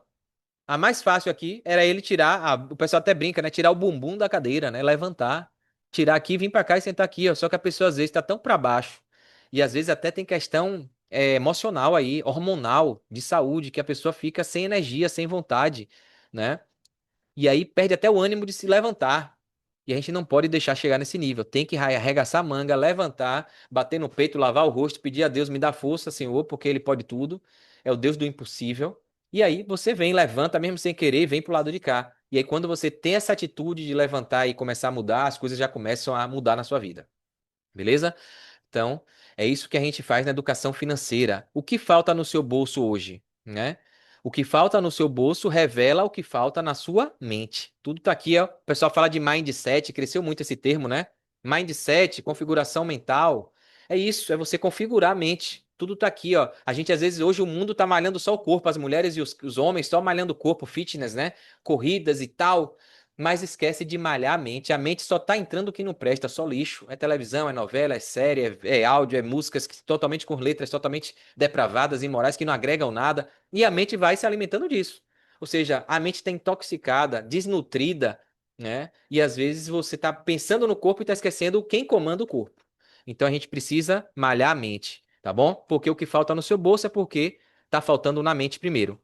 A mais fácil aqui era ele tirar, o pessoal até brinca, né? Tirar o bumbum da cadeira, né? Levantar, tirar aqui, vir pra cá e sentar aqui, ó. Só que a pessoa às vezes tá tão pra baixo e às vezes até tem questão emocional aí, hormonal, de saúde, que a pessoa fica sem energia, sem vontade, né? E aí perde até o ânimo de se levantar. E a gente não pode deixar chegar nesse nível. Tem que arregaçar a manga, levantar, bater no peito, lavar o rosto, pedir a Deus, me dá força, Senhor, porque Ele pode tudo. É o Deus do impossível. E aí você vem, levanta, mesmo sem querer, e vem pro lado de cá. E aí quando você tem essa atitude de levantar e começar a mudar, as coisas já começam a mudar na sua vida. Beleza? Então, é isso que a gente faz na educação financeira. O que falta no seu bolso hoje, né? O que falta no seu bolso revela o que falta na sua mente. Tudo tá aqui, ó. O pessoal fala de mindset, cresceu muito esse termo, né? Mindset, configuração mental. É isso, é você configurar a mente. Tudo tá aqui, ó. A gente, às vezes, hoje o mundo tá malhando só o corpo, as mulheres e os homens só malhando o corpo, fitness, né? Corridas e tal, mas esquece de malhar a mente. A mente só tá entrando o que não presta, só lixo. É televisão, é novela, é série, é áudio, é músicas totalmente com letras totalmente depravadas, imorais, que não agregam nada. E a mente vai se alimentando disso. Ou seja, a mente está intoxicada, desnutrida, né? E às vezes você está pensando no corpo e está esquecendo quem comanda o corpo. Então a gente precisa malhar a mente, tá bom? Porque o que falta no seu bolso é porque tá faltando na mente primeiro.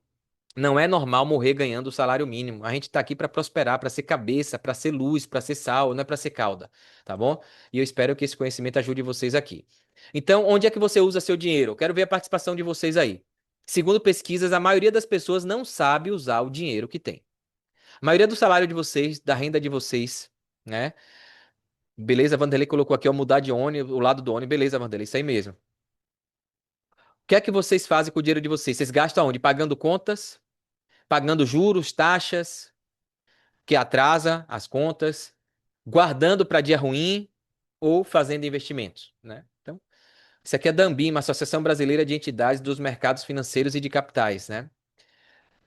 Não é normal morrer ganhando o salário mínimo. A gente está aqui para prosperar, para ser cabeça, para ser luz, para ser sal, não é para ser cauda, tá bom? E eu espero que esse conhecimento ajude vocês aqui. Então, onde é que você usa seu dinheiro? Eu quero ver a participação de vocês aí. Segundo pesquisas, a maioria das pessoas não sabe usar o dinheiro que tem. A maioria do salário de vocês, da renda de vocês, né? Beleza, Vanderlei colocou aqui, ó, mudar de ônibus, o lado do ônibus. Beleza, Vanderlei, isso aí mesmo. O que é que vocês fazem com o dinheiro de vocês? Vocês gastam aonde? Pagando contas? Pagando juros, taxas? Que atrasa as contas, guardando para dia ruim ou fazendo investimentos, né? Então, isso aqui é da Anbima, Associação Brasileira de Entidades dos Mercados Financeiros e de Capitais, né?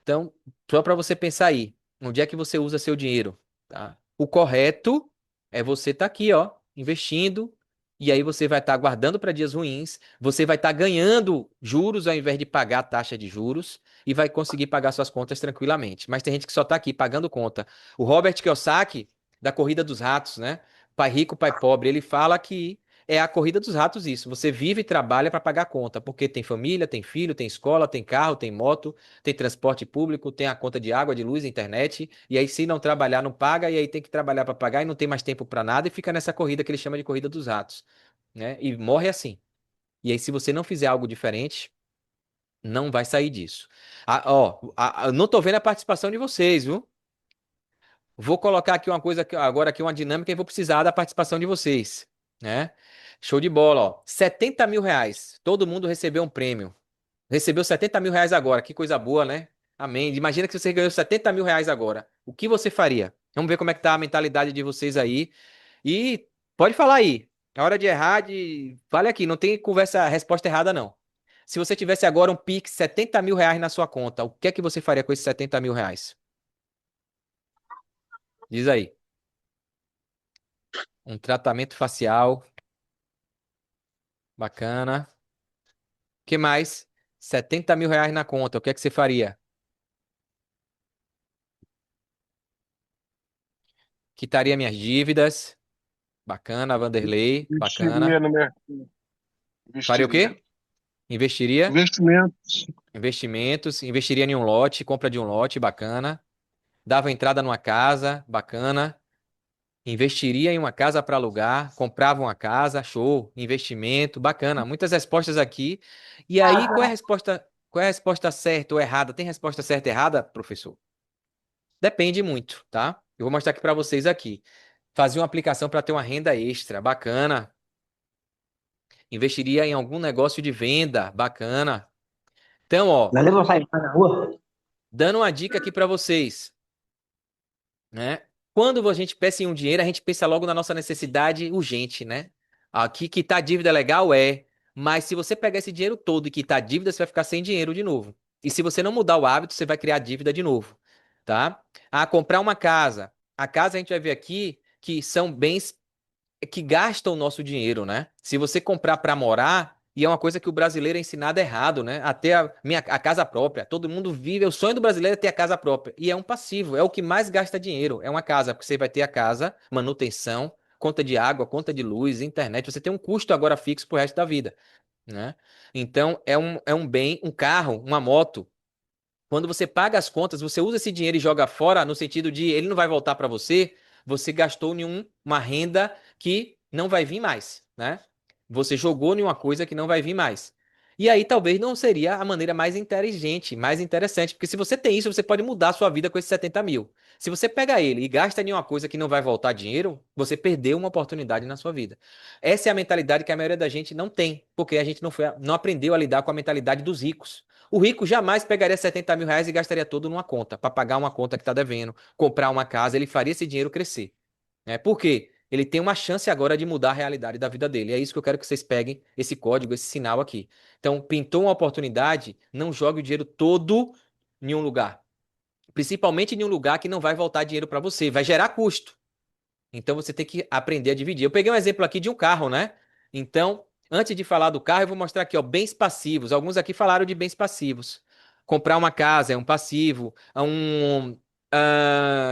Então, só para você pensar aí, onde é que você usa seu dinheiro, tá? O correto é você estar aqui, ó, investindo, e aí você vai estar guardando para dias ruins, você vai estar ganhando juros ao invés de pagar a taxa de juros e vai conseguir pagar suas contas tranquilamente. Mas tem gente que só está aqui pagando conta. O Robert Kiyosaki, da Corrida dos Ratos, né? Pai rico, pai pobre, ele fala que é a corrida dos ratos isso. Você vive e trabalha para pagar conta, porque tem família, tem filho, tem escola, tem carro, tem moto, tem transporte público, tem a conta de água, de luz, internet, e aí se não trabalhar não paga, e aí tem que trabalhar para pagar e não tem mais tempo para nada e fica nessa corrida que ele chama de corrida dos ratos, né? E morre assim. E aí se você não fizer algo diferente, não vai sair disso. Não tô vendo a participação de vocês, viu? Vou colocar aqui uma coisa agora aqui uma dinâmica e vou precisar da participação de vocês, né? Show de bola, ó. R$ 70.000. Todo mundo recebeu um prêmio. Recebeu R$ 70.000 agora. Que coisa boa, né? Amém. Imagina que você ganhou R$ 70.000 agora. O que você faria? Vamos ver como é que tá a mentalidade de vocês aí. E pode falar aí. É hora de errar, fale aqui. Não tem conversa, resposta errada, não. Se você tivesse agora um Pix, R$ 70.000 na sua conta, o que é que você faria com esses R$ 70.000? Diz aí. Um tratamento facial. Bacana. Que mais? R$ 70.000 na conta. O que é que você faria? Quitaria minhas dívidas. Bacana, Vanderlei. Investiria Bacana. no mercado. Faria o Investiria. quê? Investiria. Investimentos. Investimentos. Investiria em um lote, compra de um lote, bacana. Dava entrada numa casa, bacana. Investiria em uma casa para alugar, comprava uma casa, show. Investimento, bacana. Muitas respostas aqui. E aí, qual é a resposta? Qual é a resposta certa ou errada? Tem resposta certa e errada, professor? Depende muito, tá? Eu vou mostrar aqui para vocês aqui. Fazer uma aplicação para ter uma renda extra, bacana. Investiria em algum negócio de venda, bacana. Então, ó, Não leva sair na rua? Dando uma dica aqui para vocês, né? Quando a gente pensa em um dinheiro, a gente pensa logo na nossa necessidade urgente, né? Aqui quitar dívida legal mas se você pegar esse dinheiro todo e quitar dívida, você vai ficar sem dinheiro de novo. E se você não mudar o hábito, você vai criar dívida de novo, tá? Comprar uma casa. A casa a gente vai ver aqui que são bens que gastam o nosso dinheiro, né? Se você comprar para morar, e é uma coisa que o brasileiro é ensinado errado, né? Até a casa própria. Todo mundo vive, o sonho do brasileiro é ter a casa própria. E é um passivo, é o que mais gasta dinheiro, é uma casa, porque você vai ter a casa, manutenção, conta de água, conta de luz, internet, você tem um custo agora fixo pro resto da vida, né? Então, é um bem, um carro, uma moto. Quando você paga as contas, você usa esse dinheiro e joga fora, no sentido de ele não vai voltar para você, você gastou em uma renda que não vai vir mais, né? Você jogou em uma coisa que não vai vir mais. E aí talvez não seria a maneira mais inteligente, mais interessante, porque se você tem isso, você pode mudar a sua vida com esses 70 mil. Se você pega ele e gasta em uma coisa que não vai voltar dinheiro, você perdeu uma oportunidade na sua vida. Essa é a mentalidade que a maioria da gente não tem, porque a gente não aprendeu a lidar com a mentalidade dos ricos. O rico jamais pegaria 70 mil reais e gastaria todo numa conta, para pagar uma conta que está devendo, comprar uma casa, ele faria esse dinheiro crescer. Né? Por quê? Ele tem uma chance agora de mudar a realidade da vida dele. É isso que eu quero que vocês peguem esse código, esse sinal aqui. Então, pintou uma oportunidade, não jogue o dinheiro todo em um lugar. Principalmente em um lugar que não vai voltar dinheiro para você, vai gerar custo. Então você tem que aprender a dividir. Eu peguei um exemplo aqui de um carro, né? Então, antes de falar do carro, eu vou mostrar aqui, ó, bens passivos. Alguns aqui falaram de bens passivos. Comprar uma casa é um passivo.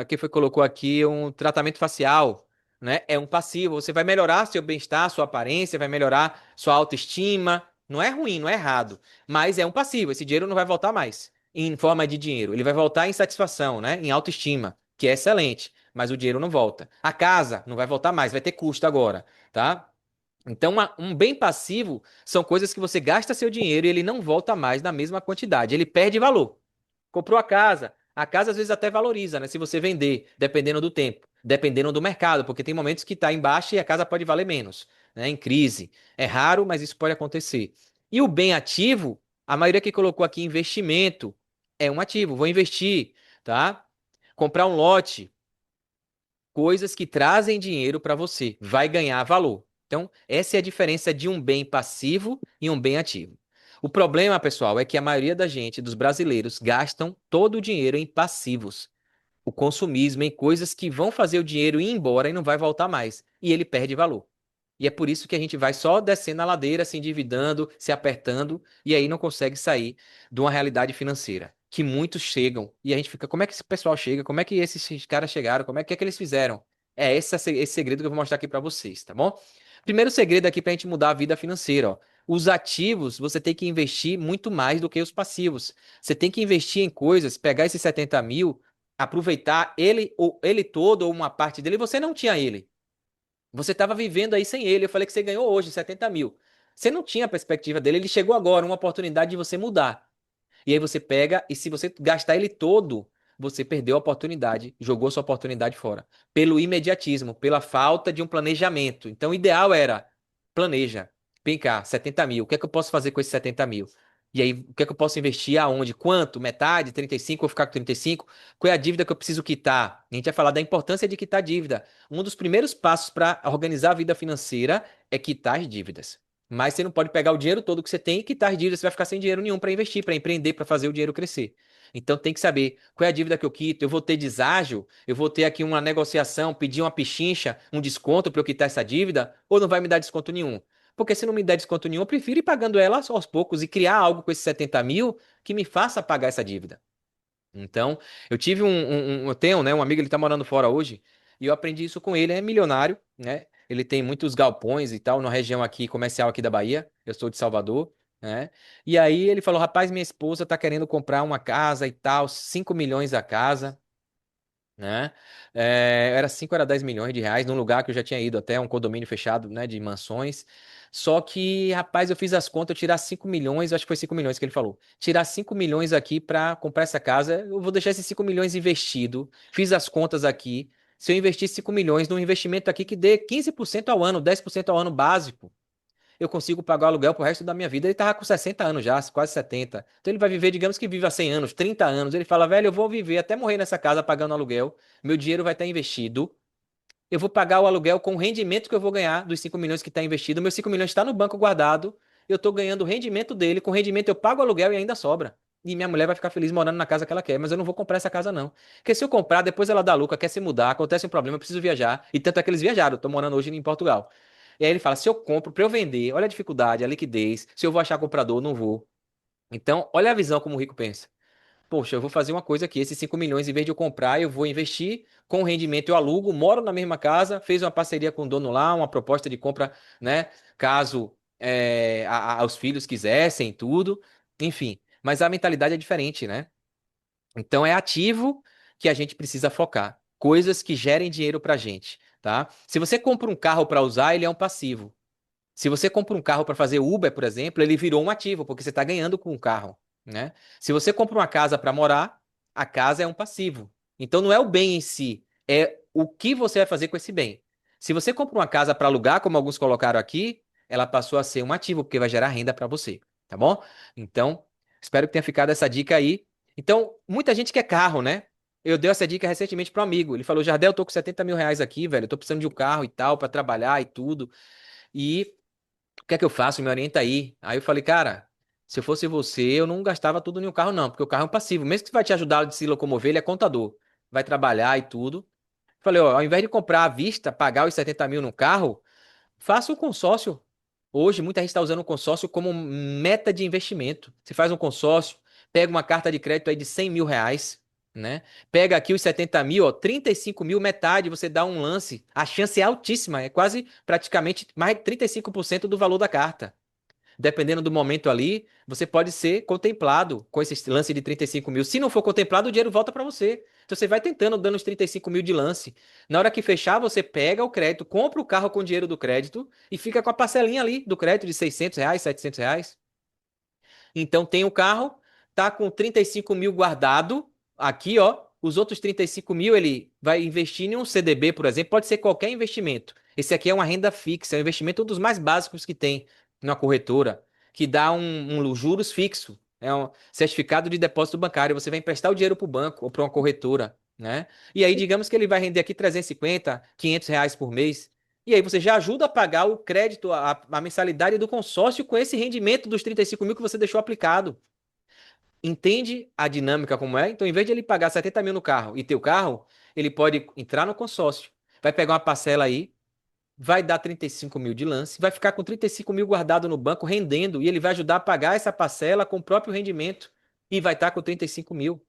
Quem foi que colocou aqui? Um tratamento facial, né? É um passivo. Você vai melhorar seu bem-estar, sua aparência, vai melhorar sua autoestima. Não é ruim, não é errado. Mas é um passivo. Esse dinheiro não vai voltar mais em forma de dinheiro. Ele vai voltar em satisfação, né? Em autoestima, que é excelente, mas o dinheiro não volta. A casa não vai voltar mais, vai ter custo agora, tá? Então, um bem passivo são coisas que você gasta seu dinheiro e ele não volta mais na mesma quantidade, ele perde valor. Comprou a casa às vezes até valoriza, né? Se você vender, dependendo do tempo, dependendo do mercado, porque tem momentos que está em baixa e a casa pode valer menos, né? Em crise. É raro, mas isso pode acontecer. E o bem ativo, a maioria que colocou aqui investimento, é um ativo, vou investir, tá? Comprar um lote, coisas que trazem dinheiro para você, vai ganhar valor. Então, essa é a diferença de um bem passivo e um bem ativo. O problema, pessoal, é que a maioria da gente, dos brasileiros, gastam todo o dinheiro em passivos. O consumismo em coisas que vão fazer o dinheiro ir embora e não vai voltar mais. E ele perde valor. E é por isso que a gente vai só descendo a ladeira, se endividando, se apertando, e aí não consegue sair de uma realidade financeira. Que muitos chegam, e a gente fica, como é que esse pessoal chega? Como é que esses caras chegaram? Como é que eles fizeram? É esse segredo que eu vou mostrar aqui para vocês, tá bom? Primeiro segredo aqui para a gente mudar a vida financeira, ó. Os ativos, você tem que investir muito mais do que os passivos. Você tem que investir em coisas, pegar esses 70 mil, aproveitar ele, ou ele todo, ou uma parte dele, você não tinha ele. Você estava vivendo aí sem ele. Eu falei que você ganhou hoje 70 mil. Você não tinha a perspectiva dele. Ele chegou agora, uma oportunidade de você mudar. E aí você pega, e se você gastar ele todo, você perdeu a oportunidade, jogou sua oportunidade fora. Pelo imediatismo, pela falta de um planejamento. Então, o ideal era, planeja. Vem cá, 70 mil. O que é que eu posso fazer com esses 70 mil? E aí, o que é que eu posso investir? Aonde? Quanto? Metade? 35? Vou ficar com 35? Qual é a dívida que eu preciso quitar? A gente vai falar da importância de quitar dívida. Um dos primeiros passos para organizar a vida financeira é quitar as dívidas. Mas você não pode pegar o dinheiro todo que você tem e quitar as dívidas, você vai ficar sem dinheiro nenhum para investir, para empreender, para fazer o dinheiro crescer. Então tem que saber qual é a dívida que eu quito, eu vou ter deságio, eu vou ter aqui uma negociação, pedir uma pichincha, um desconto para eu quitar essa dívida, ou não vai me dar desconto nenhum? Porque se não me der desconto nenhum, eu prefiro ir pagando ela aos poucos e criar algo com esses 70 mil que me faça pagar essa dívida. Então, eu tive eu tenho, né, um amigo, ele tá morando fora hoje, e eu aprendi isso com ele, é milionário, né? Ele tem muitos galpões e tal, na região aqui, comercial aqui da Bahia, eu sou de Salvador, né? E aí ele falou, rapaz, minha esposa tá querendo comprar uma casa e tal, 5 milhões a casa, né? Era 5 era 10 milhões de reais, num lugar que eu já tinha ido até, um condomínio fechado, né, de mansões. Só que, rapaz, eu fiz as contas, eu tirar 5 milhões, acho que foi 5 milhões que ele falou. Tirar 5 milhões aqui para comprar essa casa, eu vou deixar esses 5 milhões investido. Fiz as contas aqui. Se eu investir 5 milhões num investimento aqui que dê 15% ao ano, 10% ao ano básico, eu consigo pagar o aluguel pro resto da minha vida. Ele tava com 60 anos já, quase 70. Então ele vai viver, digamos que vive há 100 anos, 30 anos. Ele fala, velho, eu vou viver até morrer nessa casa pagando aluguel. Meu dinheiro vai estar investido. Eu vou pagar o aluguel com o rendimento que eu vou ganhar dos 5 milhões que está investido. Meus 5 milhões está no banco guardado. Eu estou ganhando o rendimento dele. Com o rendimento eu pago o aluguel e ainda sobra. E minha mulher vai ficar feliz morando na casa que ela quer. Mas eu não vou comprar essa casa, não. Porque se eu comprar, depois ela dá lucro, quer se mudar, acontece um problema, eu preciso viajar. E tanto é que eles viajaram. Estou morando hoje em Portugal. E aí ele fala: se eu compro para eu vender, olha a dificuldade, a liquidez. Se eu vou achar comprador, não vou. Então, olha a visão como o rico pensa. Poxa, eu vou fazer uma coisa aqui, esses 5 milhões, em vez de eu comprar, eu vou investir, com rendimento eu alugo, moro na mesma casa, fez uma parceria com o dono lá, uma proposta de compra, né, caso os filhos quisessem, tudo, enfim. Mas a mentalidade é diferente, né? Então é ativo que a gente precisa focar, coisas que gerem dinheiro pra gente, tá? Se você compra um carro para usar, ele é um passivo. Se você compra um carro para fazer Uber, por exemplo, ele virou um ativo, porque você está ganhando com o carro, né? Se você compra uma casa para morar, a casa é um passivo. Então não é o bem em si, é o que você vai fazer com esse bem. Se você compra uma casa para alugar, como alguns colocaram aqui, ela passou a ser um ativo, porque vai gerar renda para você, tá bom? Então, espero que tenha ficado essa dica aí. Então, muita gente quer carro, né? Eu dei essa dica recentemente para um amigo. Ele falou: Jardel, eu tô com 70 mil reais aqui, velho. Eu tô precisando de um carro e tal, para trabalhar e tudo. E o que é que eu faço? Me orienta aí. Aí eu falei, cara, se eu fosse você, eu não gastava tudo em um carro, não, porque o carro é um passivo. Mesmo que vai te ajudar a se locomover, ele é contador. Vai trabalhar e tudo. Falei, ó, ao invés de comprar à vista, pagar os 70 mil no carro, faça um consórcio. Hoje, muita gente está usando o consórcio como meta de investimento. Você faz um consórcio, pega uma carta de crédito aí de 100 mil reais, né? Pega aqui os 70 mil, ó, 35 mil, metade, você dá um lance. A chance é altíssima, é quase praticamente mais de 35% do valor da carta. Dependendo do momento ali, você pode ser contemplado com esse lance de 35 mil. Se não for contemplado, o dinheiro volta para você. Então você vai tentando, dando os 35 mil de lance. Na hora que fechar, você pega o crédito, compra o carro com o dinheiro do crédito e fica com a parcelinha ali do crédito de 600 reais, 700 reais. Então tem o carro, tá com 35 mil guardado aqui, ó. Os outros 35 mil ele vai investir em um CDB, por exemplo, pode ser qualquer investimento. Esse aqui é uma renda fixa, é um investimento um dos mais básicos que tem na corretora, que dá um juros fixo. É um certificado de depósito bancário. Você vai emprestar o dinheiro para o banco ou para uma corretora, né? E aí, digamos que ele vai render aqui 350, 500 reais por mês. E aí você já ajuda a pagar o crédito, a mensalidade do consórcio com esse rendimento dos 35 mil que você deixou aplicado. Entende a dinâmica como é? Então, em vez de ele pagar 70 mil no carro e ter o carro, ele pode entrar no consórcio, vai pegar uma parcela aí, vai dar 35 mil de lance, vai ficar com 35 mil guardado no banco, rendendo, e ele vai ajudar a pagar essa parcela com o próprio rendimento, e vai estar com 35 mil.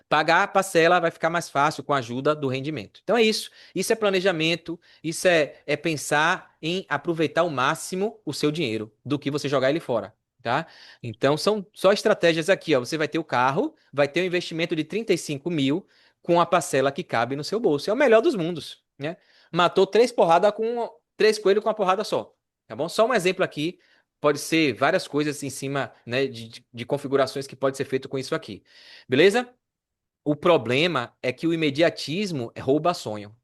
Pagar a parcela vai ficar mais fácil com a ajuda do rendimento. Então é isso. Isso é planejamento, isso é pensar em aproveitar ao máximo o seu dinheiro do que você jogar ele fora, tá? Então são só estratégias aqui, ó. Você vai ter o carro, vai ter um investimento de 35 mil com a parcela que cabe no seu bolso. É o melhor dos mundos, né? Matou três coelhos com uma porrada só, tá bom? Só um exemplo aqui. Pode ser várias coisas em cima, né, de configurações que pode ser feito com isso aqui. Beleza? O problema é que o imediatismo rouba sonho.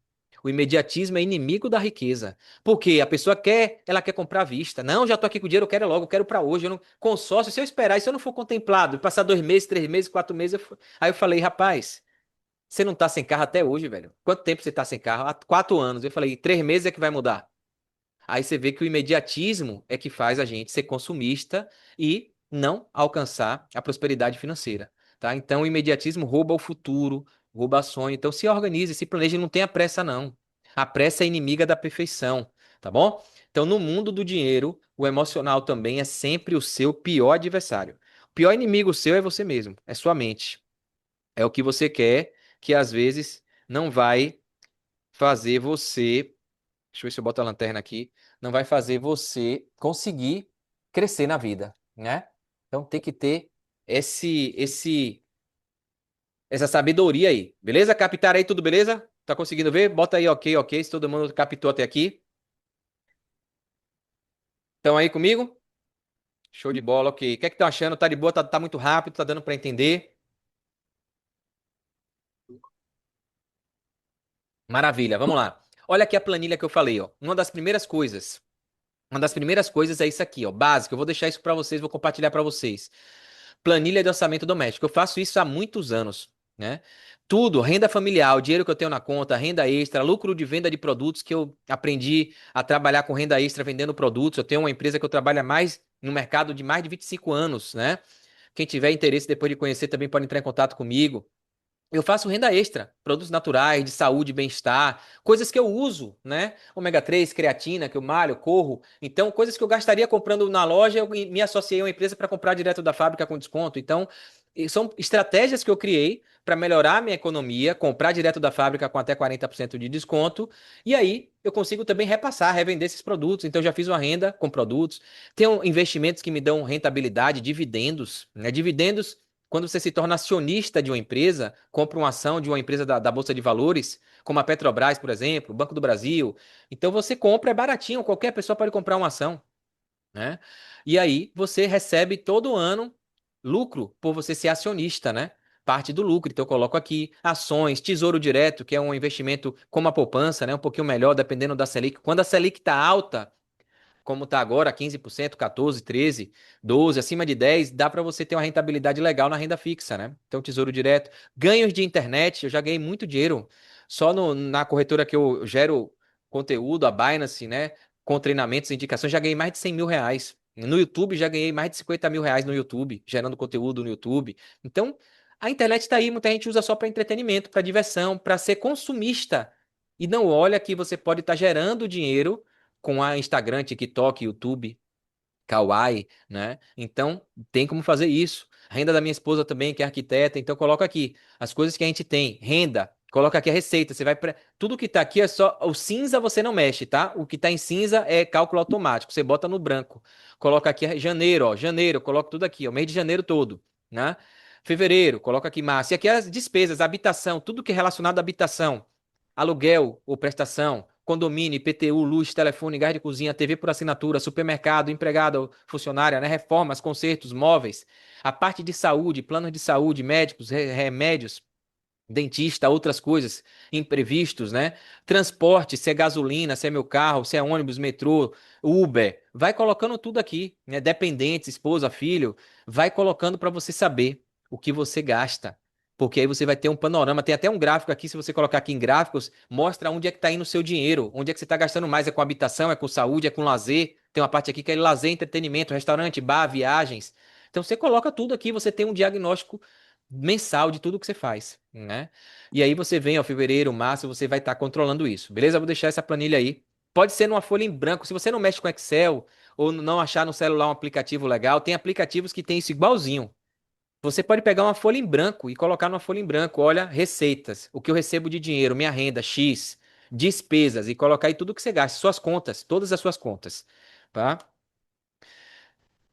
O imediatismo é inimigo da riqueza. Porque a pessoa quer, ela quer comprar à vista. Não, já tô aqui com o dinheiro, eu quero logo, eu quero para hoje. Eu não... Consórcio, se eu esperar, e se eu não for contemplado, passar 2 meses, 3 meses, 4 meses, aí eu falei, rapaz, você não tá sem carro até hoje, velho. Quanto tempo você tá sem carro? Há 4 anos. Eu falei, 3 meses é que vai mudar. Aí você vê que o imediatismo é que faz a gente ser consumista e não alcançar a prosperidade financeira, tá? Então o imediatismo rouba o futuro, rouba sonho. Então se organize, se planeje, não tenha pressa não. A pressa é inimiga da perfeição, tá bom? Então no mundo do dinheiro, o emocional também é sempre o seu pior adversário. O pior inimigo seu é você mesmo, é sua mente. É o que você quer, que às vezes não vai fazer você. Deixa eu ver se eu boto a lanterna aqui. Não vai fazer você conseguir crescer na vida, né? Então tem que ter essa sabedoria aí. Beleza? Captar aí tudo, beleza? Tá conseguindo ver? Bota aí ok, ok, se todo mundo captou até aqui. Estão aí comigo? Show de bola, ok. O que é que estão achando? Tá de boa? Tá muito rápido? Tá dando para entender? Maravilha, vamos lá. Olha aqui a planilha que eu falei, ó. Uma das primeiras coisas. Uma das primeiras coisas é isso aqui, ó, básico. Eu vou deixar isso para vocês, vou compartilhar para vocês. Planilha de orçamento doméstico. Eu faço isso há muitos anos, né? Tudo, renda familiar, o dinheiro que eu tenho na conta, renda extra, lucro de venda de produtos que eu aprendi a trabalhar com renda extra vendendo produtos. Eu tenho uma empresa que eu trabalho há mais no mercado de mais de 25 anos, né? Quem tiver interesse depois de conhecer também pode entrar em contato comigo. Eu faço renda extra, produtos naturais, de saúde, bem-estar, coisas que eu uso, né? Ômega 3, creatina, que eu malho, corro. Então, coisas que eu gastaria comprando na loja, eu me associei a uma empresa para comprar direto da fábrica com desconto. Então, são estratégias que eu criei para melhorar a minha economia, comprar direto da fábrica com até 40% de desconto. E aí, eu consigo também repassar, revender esses produtos. Então, eu já fiz uma renda com produtos. Tenho investimentos que me dão rentabilidade, dividendos, né? Dividendos. Quando você se torna acionista de uma empresa, compra uma ação de uma empresa da Bolsa de Valores, como a Petrobras, por exemplo, o Banco do Brasil. Então você compra, é baratinho, qualquer pessoa pode comprar uma ação, né? E aí você recebe todo ano lucro por você ser acionista, né? Parte do lucro. Então eu coloco aqui ações, Tesouro Direto, que é um investimento como a poupança, né? Um pouquinho melhor, dependendo da Selic. Quando a Selic está alta, como está agora, 15%, 14, 13, 12, acima de 10, dá para você ter uma rentabilidade legal na renda fixa, né? Então, tesouro direto. Ganhos de internet, eu já ganhei muito dinheiro. Só na corretora que eu gero conteúdo, a Binance, né? Com treinamentos e indicações, já ganhei mais de 100 mil reais. No YouTube, já ganhei mais de 50 mil reais no YouTube, gerando conteúdo no YouTube. Então, a internet está aí, muita gente usa só para entretenimento, para diversão, para ser consumista. E não olha que você pode estar gerando dinheiro com a Instagram, TikTok, YouTube, Kawaii, né? Então, tem como fazer isso. A renda da minha esposa também, que é arquiteta, então coloca aqui as coisas que a gente tem, renda, coloca aqui a receita, você vai tudo que tá aqui é só o cinza você não mexe, tá? O que tá em cinza é cálculo automático, você bota no branco. Coloca aqui janeiro, ó, janeiro, coloca tudo aqui, ó, mês de janeiro todo, né? Fevereiro, coloca aqui março. E aqui as despesas, habitação, tudo que é relacionado à habitação, aluguel ou prestação, condomínio, IPTU, luz, telefone, gás de cozinha, TV por assinatura, supermercado, empregado, funcionária, né? Reformas, consertos, móveis, a parte de saúde, planos de saúde, médicos, remédios, dentista, outras coisas, imprevistos, né? Transporte, se é gasolina, se é meu carro, se é ônibus, metrô, Uber, vai colocando tudo aqui, né? Dependentes, esposa, filho, vai colocando para você saber o que você gasta. Porque aí você vai ter um panorama, tem até um gráfico aqui, se você colocar aqui em gráficos, mostra onde é que está indo o seu dinheiro, onde é que você está gastando mais, é com habitação, é com saúde, é com lazer, tem uma parte aqui que é lazer, entretenimento, restaurante, bar, viagens. Então você coloca tudo aqui, você tem um diagnóstico mensal de tudo que você faz, né? E aí você vem, ó, fevereiro, março, você vai estar controlando isso, beleza? Eu vou deixar essa planilha aí. Pode ser numa folha em branco, se você não mexe com Excel ou não achar no celular um aplicativo legal, tem aplicativos que tem isso igualzinho. Você pode pegar uma folha em branco e colocar numa folha em branco, olha, receitas, o que eu recebo de dinheiro, minha renda, X, despesas, e colocar aí tudo que você gasta, suas contas, todas as suas contas, tá?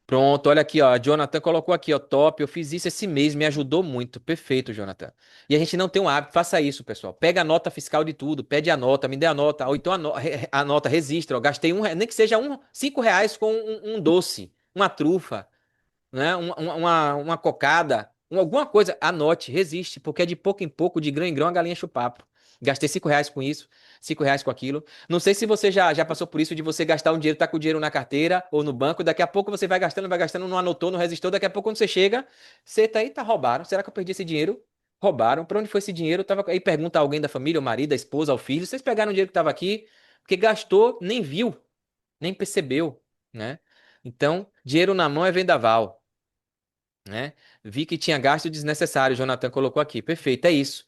Pronto, olha aqui, ó. A Jonathan colocou aqui, ó. Top. Eu fiz isso esse mês, me ajudou muito. Perfeito, Jonathan. E a gente não tem um hábito, faça isso, pessoal. Pega a nota fiscal de tudo, pede a nota, me dê a nota, ou então a nota, registra, ó. Gastei nem que seja 5 reais com um doce, uma trufa, né? Uma cocada, alguma coisa, anote, resiste, porque é de pouco em pouco, de grão em grão, a galinha chupa papo. Gastei 5 reais com isso, 5 reais com aquilo. Não sei se você já passou por isso de você gastar um dinheiro, tá com o dinheiro na carteira ou no banco, daqui a pouco você vai gastando, não anotou, não resistiu, daqui a pouco quando você chega, você tá aí, tá roubaram. Será que eu perdi esse dinheiro? Roubaram. Pra onde foi esse dinheiro? Tava aí, pergunta a alguém da família, o marido, a esposa, o filho, vocês pegaram o dinheiro que tava aqui, porque gastou, nem viu, nem percebeu, né? Então, dinheiro na mão é vendaval, né? Vi que tinha gasto desnecessário, o Jonathan colocou aqui. Perfeito, é isso.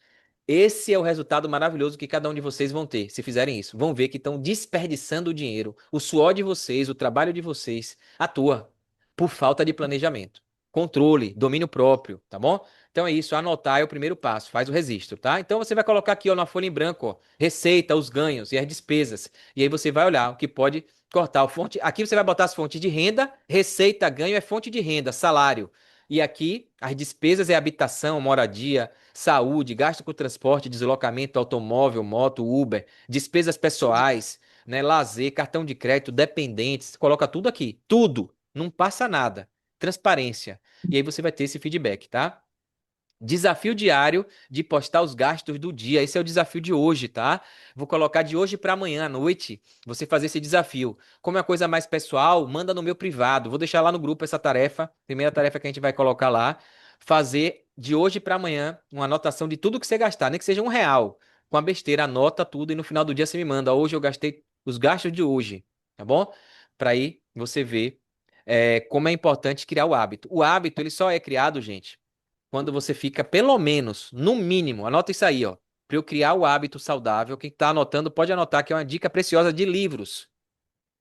Esse é o resultado maravilhoso que cada um de vocês vão ter, se fizerem isso. Vão ver que estão desperdiçando o dinheiro, o suor de vocês, o trabalho de vocês, à toa, por falta de planejamento. Controle, domínio próprio, tá bom? Então é isso, anotar é o primeiro passo, faz o registro, tá? Então você vai colocar aqui, ó, na folha em branco, ó, receita, os ganhos e as despesas. E aí você vai olhar o que pode cortar. O fonte, aqui você vai botar as fontes de renda, receita, ganho é fonte de renda, salário. E aqui, as despesas é habitação, moradia, saúde, gasto com transporte, deslocamento, automóvel, moto, Uber, despesas pessoais, né, lazer, cartão de crédito, dependentes, coloca tudo aqui, tudo, não passa nada. Transparência. E aí você vai ter esse feedback, tá? Desafio diário de postar os gastos do dia. Esse é o desafio de hoje, tá? Vou colocar de hoje para amanhã à noite, você fazer esse desafio. Como é uma coisa mais pessoal, manda no meu privado. Vou deixar lá no grupo essa tarefa, primeira tarefa que a gente vai colocar lá. Fazer de hoje para amanhã uma anotação de tudo que você gastar, nem que seja R$ 1. Com a besteira, anota tudo e no final do dia você me manda. Hoje eu gastei os gastos de hoje, tá bom? Para aí você ver como é importante criar o hábito. O hábito, ele só é criado, gente, quando você fica pelo menos, no mínimo, anota isso aí, ó, para eu criar o hábito saudável. Quem está anotando pode anotar que é uma dica preciosa de livros,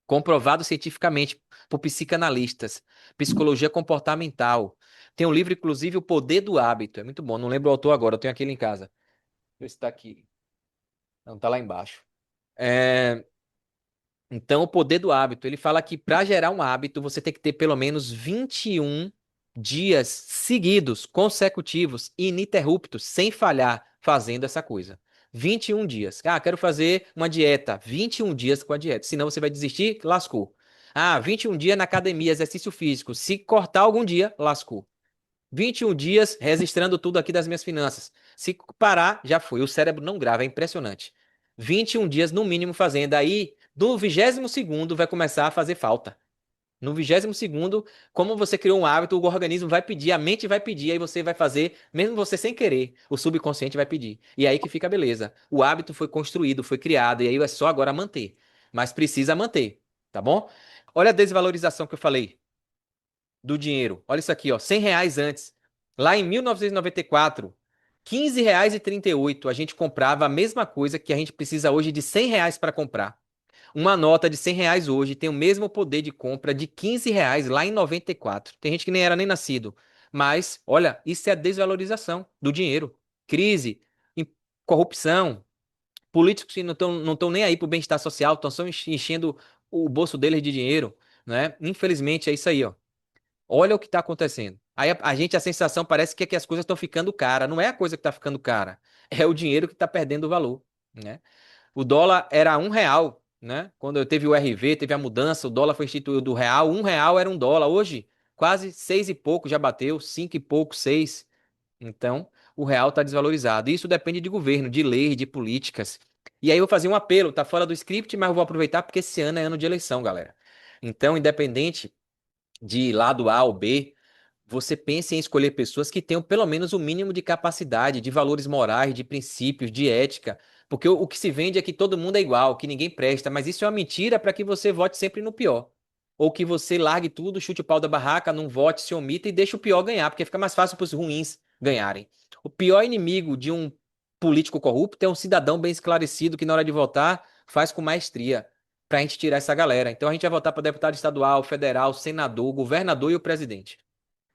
comprovado cientificamente por psicanalistas, psicologia comportamental. Tem um livro, inclusive, O Poder do Hábito. É muito bom, não lembro o autor agora, eu tenho aquele em casa. Deixa eu ver se está aqui. Não, está lá embaixo. É, Então, o poder do hábito, ele fala que para gerar um hábito, você tem que ter pelo menos 21 dias seguidos, consecutivos, ininterruptos, sem falhar, fazendo essa coisa. 21 dias. Ah, quero fazer uma dieta. 21 dias com a dieta. Senão você vai desistir, lascou. Ah, 21 dias na academia, exercício físico. Se cortar algum dia, lascou. 21 dias registrando tudo aqui das minhas finanças. Se parar, já foi. O cérebro não grava, é impressionante. 21 dias no mínimo fazendo. Aí, no 22º vai começar a fazer falta. No 22º, como você criou um hábito, o organismo vai pedir, a mente vai pedir, aí você vai fazer, mesmo você sem querer, o subconsciente vai pedir. E aí que fica a beleza. O hábito foi construído, foi criado, e aí é só agora manter. Mas precisa manter, tá bom? Olha a desvalorização que eu falei do dinheiro. Olha isso aqui, ó, R$ 100 antes. Lá em 1994, R$ 15,38 a gente comprava a mesma coisa que a gente precisa hoje de R$ 100 para comprar. Uma nota de R$ 100 hoje tem o mesmo poder de compra de R$ 15 lá em 94. Tem gente que nem era nem nascido. Mas, olha, isso é a desvalorização do dinheiro. Crise, corrupção, políticos que não estão nem aí pro bem-estar social, estão só enchendo o bolso deles de dinheiro, né? Infelizmente é isso aí, ó. Olha o que está acontecendo. Aí a gente, a sensação parece que as coisas estão ficando cara. Não é a coisa que está ficando cara. É o dinheiro que está perdendo o valor, né? O dólar era R$ 1, né? Quando teve o RV, teve a mudança, o dólar foi instituído do real. R$ 1 era $1. Hoje, quase seis e pouco já bateu, cinco e pouco, seis. Então, o real está desvalorizado. Isso depende de governo, de leis, de políticas. E aí eu vou fazer um apelo. Tá fora do script, mas eu vou aproveitar porque esse ano é ano de eleição, galera. Então, independente de lado A ou B, você pense em escolher pessoas que tenham pelo menos o mínimo de capacidade, de valores morais, de princípios, de ética. Porque o que se vende é que todo mundo é igual, que ninguém presta, mas isso é uma mentira para que você vote sempre no pior. Ou que você largue tudo, chute o pau da barraca, não vote, se omita e deixe o pior ganhar, porque fica mais fácil para os ruins ganharem. O pior inimigo de um político corrupto é um cidadão bem esclarecido que na hora de votar faz com maestria para a gente tirar essa galera. Então a gente vai votar para deputado estadual, federal, senador, governador e o presidente.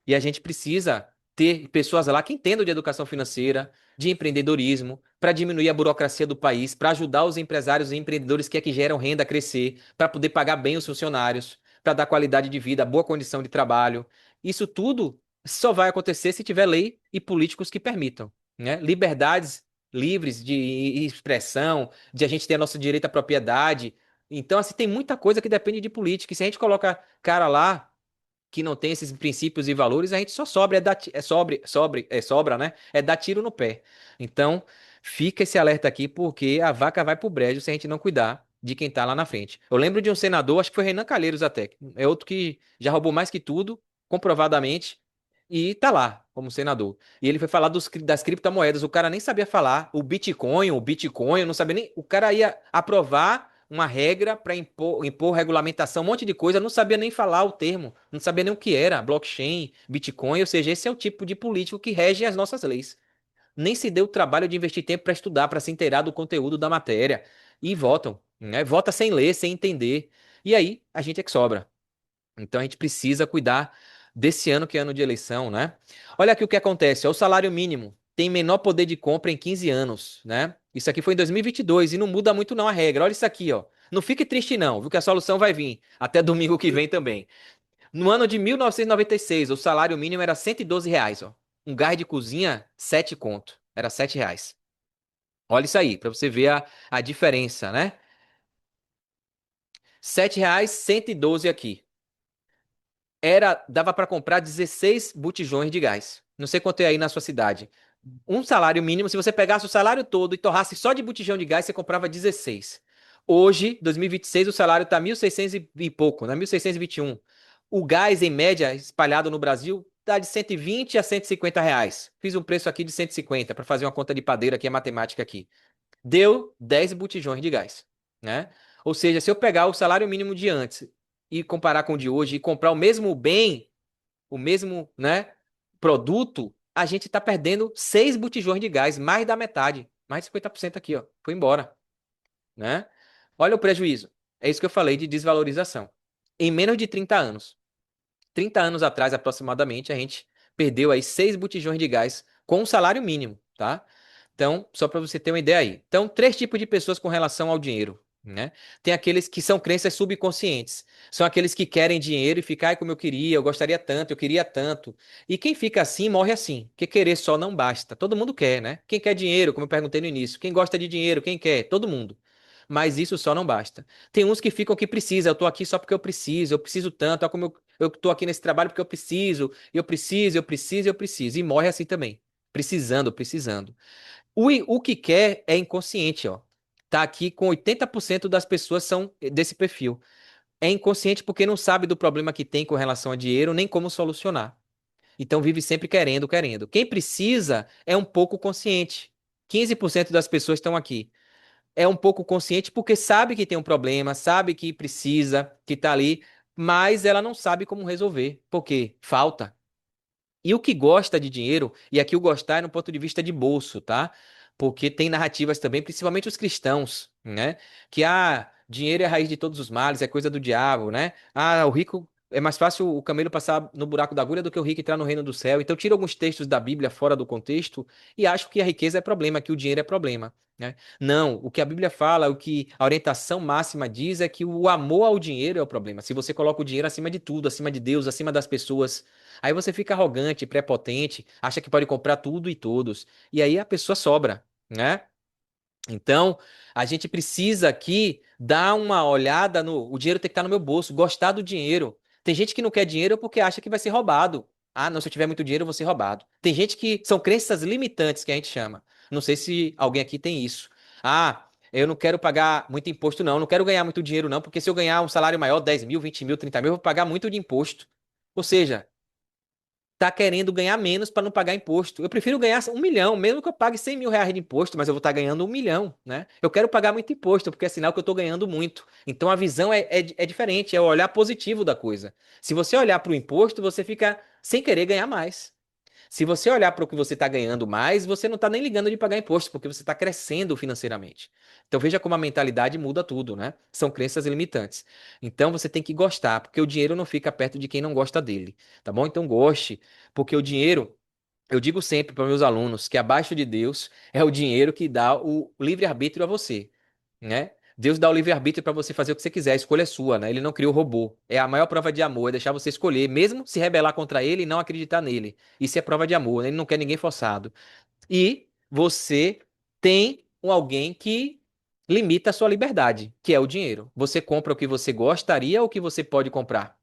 E a gente precisa ter pessoas lá que entendam de educação financeira, de empreendedorismo, para diminuir a burocracia do país, para ajudar os empresários e empreendedores que geram renda a crescer, para poder pagar bem os funcionários, para dar qualidade de vida, boa condição de trabalho. Isso tudo só vai acontecer se tiver lei e políticos que permitam, né? Liberdades livres de expressão, de a gente ter nosso direito à propriedade. Então, assim, tem muita coisa que depende de política. E se a gente coloca cara lá que não tem esses princípios e valores, a gente só sobra, sobra, né? É dar tiro no pé. Então, fica esse alerta aqui, porque a vaca vai pro brejo se a gente não cuidar de quem tá lá na frente. Eu lembro de um senador, acho que foi Renan Calheiros até, é outro que já roubou mais que tudo, comprovadamente, e tá lá como senador. E ele foi falar das criptomoedas, o cara nem sabia falar o Bitcoin, não sabia nem. O cara ia aprovar uma regra para impor regulamentação, um monte de coisa, não sabia nem falar o termo, não sabia nem o que era blockchain, Bitcoin, ou seja, esse é o tipo de político que rege as nossas leis. Nem se deu o trabalho de investir tempo para estudar, para se inteirar do conteúdo da matéria e votam, né? Vota sem ler, sem entender. E aí a gente é que sobra. Então a gente precisa cuidar desse ano que é ano de eleição, né? Olha aqui o que acontece, ó, o salário mínimo tem menor poder de compra em 15 anos, né? Isso aqui foi em 2022 e não muda muito não a regra. Olha isso aqui, ó. Não fique triste não, viu que a solução vai vir até domingo que vem também. No ano de 1996, o salário mínimo era R$ 112, ó. Um gás de cozinha, 7 conto. Era R$ 7. Olha isso aí, para você ver a diferença, né? R$ 7, 112 aqui. dava para comprar 16 botijões de gás. Não sei quanto é aí na sua cidade. Um salário mínimo, se você pegasse o salário todo e torrasse só de botijão de gás, você comprava 16. Hoje, 2026, o salário está 1.600 e pouco, né? 1.621. O gás, em média, espalhado no Brasil, está de 120 a 150 reais. Fiz um preço aqui de 150 para fazer uma conta de padeiro aqui, a matemática aqui. Deu 10 botijões de gás, né? Ou seja, se eu pegar o salário mínimo de antes e comparar com o de hoje e comprar o mesmo bem, o mesmo, né, produto, a gente está perdendo 6 botijões de gás, mais da metade, mais de 50% aqui, ó, foi embora, né? Olha o prejuízo. É isso que eu falei de desvalorização. Em menos de 30 anos. 30 anos atrás, aproximadamente, a gente perdeu aí 6 botijões de gás com um salário mínimo, tá? Então, só para você ter uma ideia aí. Então, três tipos de pessoas com relação ao dinheiro, né? Tem aqueles que são crenças subconscientes. São aqueles que querem dinheiro e ficam, ai, como eu queria, eu gostaria tanto, eu queria tanto. E quem fica assim, morre assim. Porque querer só não basta. Todo mundo quer, né? Quem quer dinheiro, como eu perguntei no início. Quem gosta de dinheiro, quem quer? Todo mundo. Mas isso só não basta. Tem uns que ficam que precisa, eu tô aqui só porque eu preciso tanto, olha como eu tô aqui nesse trabalho porque eu preciso, eu preciso, eu preciso, eu preciso. E morre assim também. Precisando, precisando. O que quer é inconsciente, ó. Tá aqui com 80% das pessoas são desse perfil. É inconsciente porque não sabe do problema que tem com relação a dinheiro, nem como solucionar. Então vive sempre querendo, querendo. Quem precisa é um pouco consciente. 15% das pessoas estão aqui. É um pouco consciente porque sabe que tem um problema, sabe que precisa, que tá ali, mas ela não sabe como resolver. Por quê? Falta. E o que gosta de dinheiro, e aqui o gostar é no ponto de vista de bolso, tá? Porque tem narrativas também, principalmente os cristãos, né? Que dinheiro é a raiz de todos os males, é coisa do diabo, né? O rico é mais fácil o camelo passar no buraco da agulha do que o rico entrar no reino do céu. Então tira alguns textos da Bíblia fora do contexto e acho que a riqueza é problema, que o dinheiro é problema, né? Não, o que a Bíblia fala, o que a orientação máxima diz é que o amor ao dinheiro é o problema. Se você coloca o dinheiro acima de tudo, acima de Deus, acima das pessoas, aí você fica arrogante, prepotente, acha que pode comprar tudo e todos. E aí a pessoa sobra, né? Então, a gente precisa aqui dar uma olhada no. O dinheiro tem que estar no meu bolso, gostar do dinheiro. Tem gente que não quer dinheiro porque acha que vai ser roubado. Ah, não, se eu tiver muito dinheiro, eu vou ser roubado. Tem gente que são crenças limitantes que a gente chama. Não sei se alguém aqui tem isso. Eu não quero pagar muito imposto, não. Não quero ganhar muito dinheiro, não, porque se eu ganhar um salário maior, 10 mil, 20 mil, 30 mil, eu vou pagar muito de imposto. Ou seja, tá querendo ganhar menos para não pagar imposto. Eu prefiro ganhar 1 milhão, mesmo que eu pague 100 mil reais de imposto, mas eu vou estar ganhando 1 milhão, né? Eu quero pagar muito imposto, porque é sinal que eu estou ganhando muito. Então a visão é diferente, é o olhar positivo da coisa. Se você olhar para o imposto, você fica sem querer ganhar mais. Se você olhar para o que você está ganhando mais, você não está nem ligando de pagar imposto, porque você está crescendo financeiramente. Então veja como a mentalidade muda tudo, né? São crenças limitantes. Então você tem que gostar, porque o dinheiro não fica perto de quem não gosta dele, tá bom? Então goste, porque o dinheiro, eu digo sempre para meus alunos que abaixo de Deus é o dinheiro que dá o livre-arbítrio a você, né? Deus dá o livre-arbítrio para você fazer o que você quiser, a escolha é sua, né? Ele não criou robô. É a maior prova de amor, é deixar você escolher, mesmo se rebelar contra ele e não acreditar nele. Isso é prova de amor, né? Ele não quer ninguém forçado. E você tem alguém que limita a sua liberdade, que é o dinheiro. Você compra o que você gostaria ou o que você pode comprar?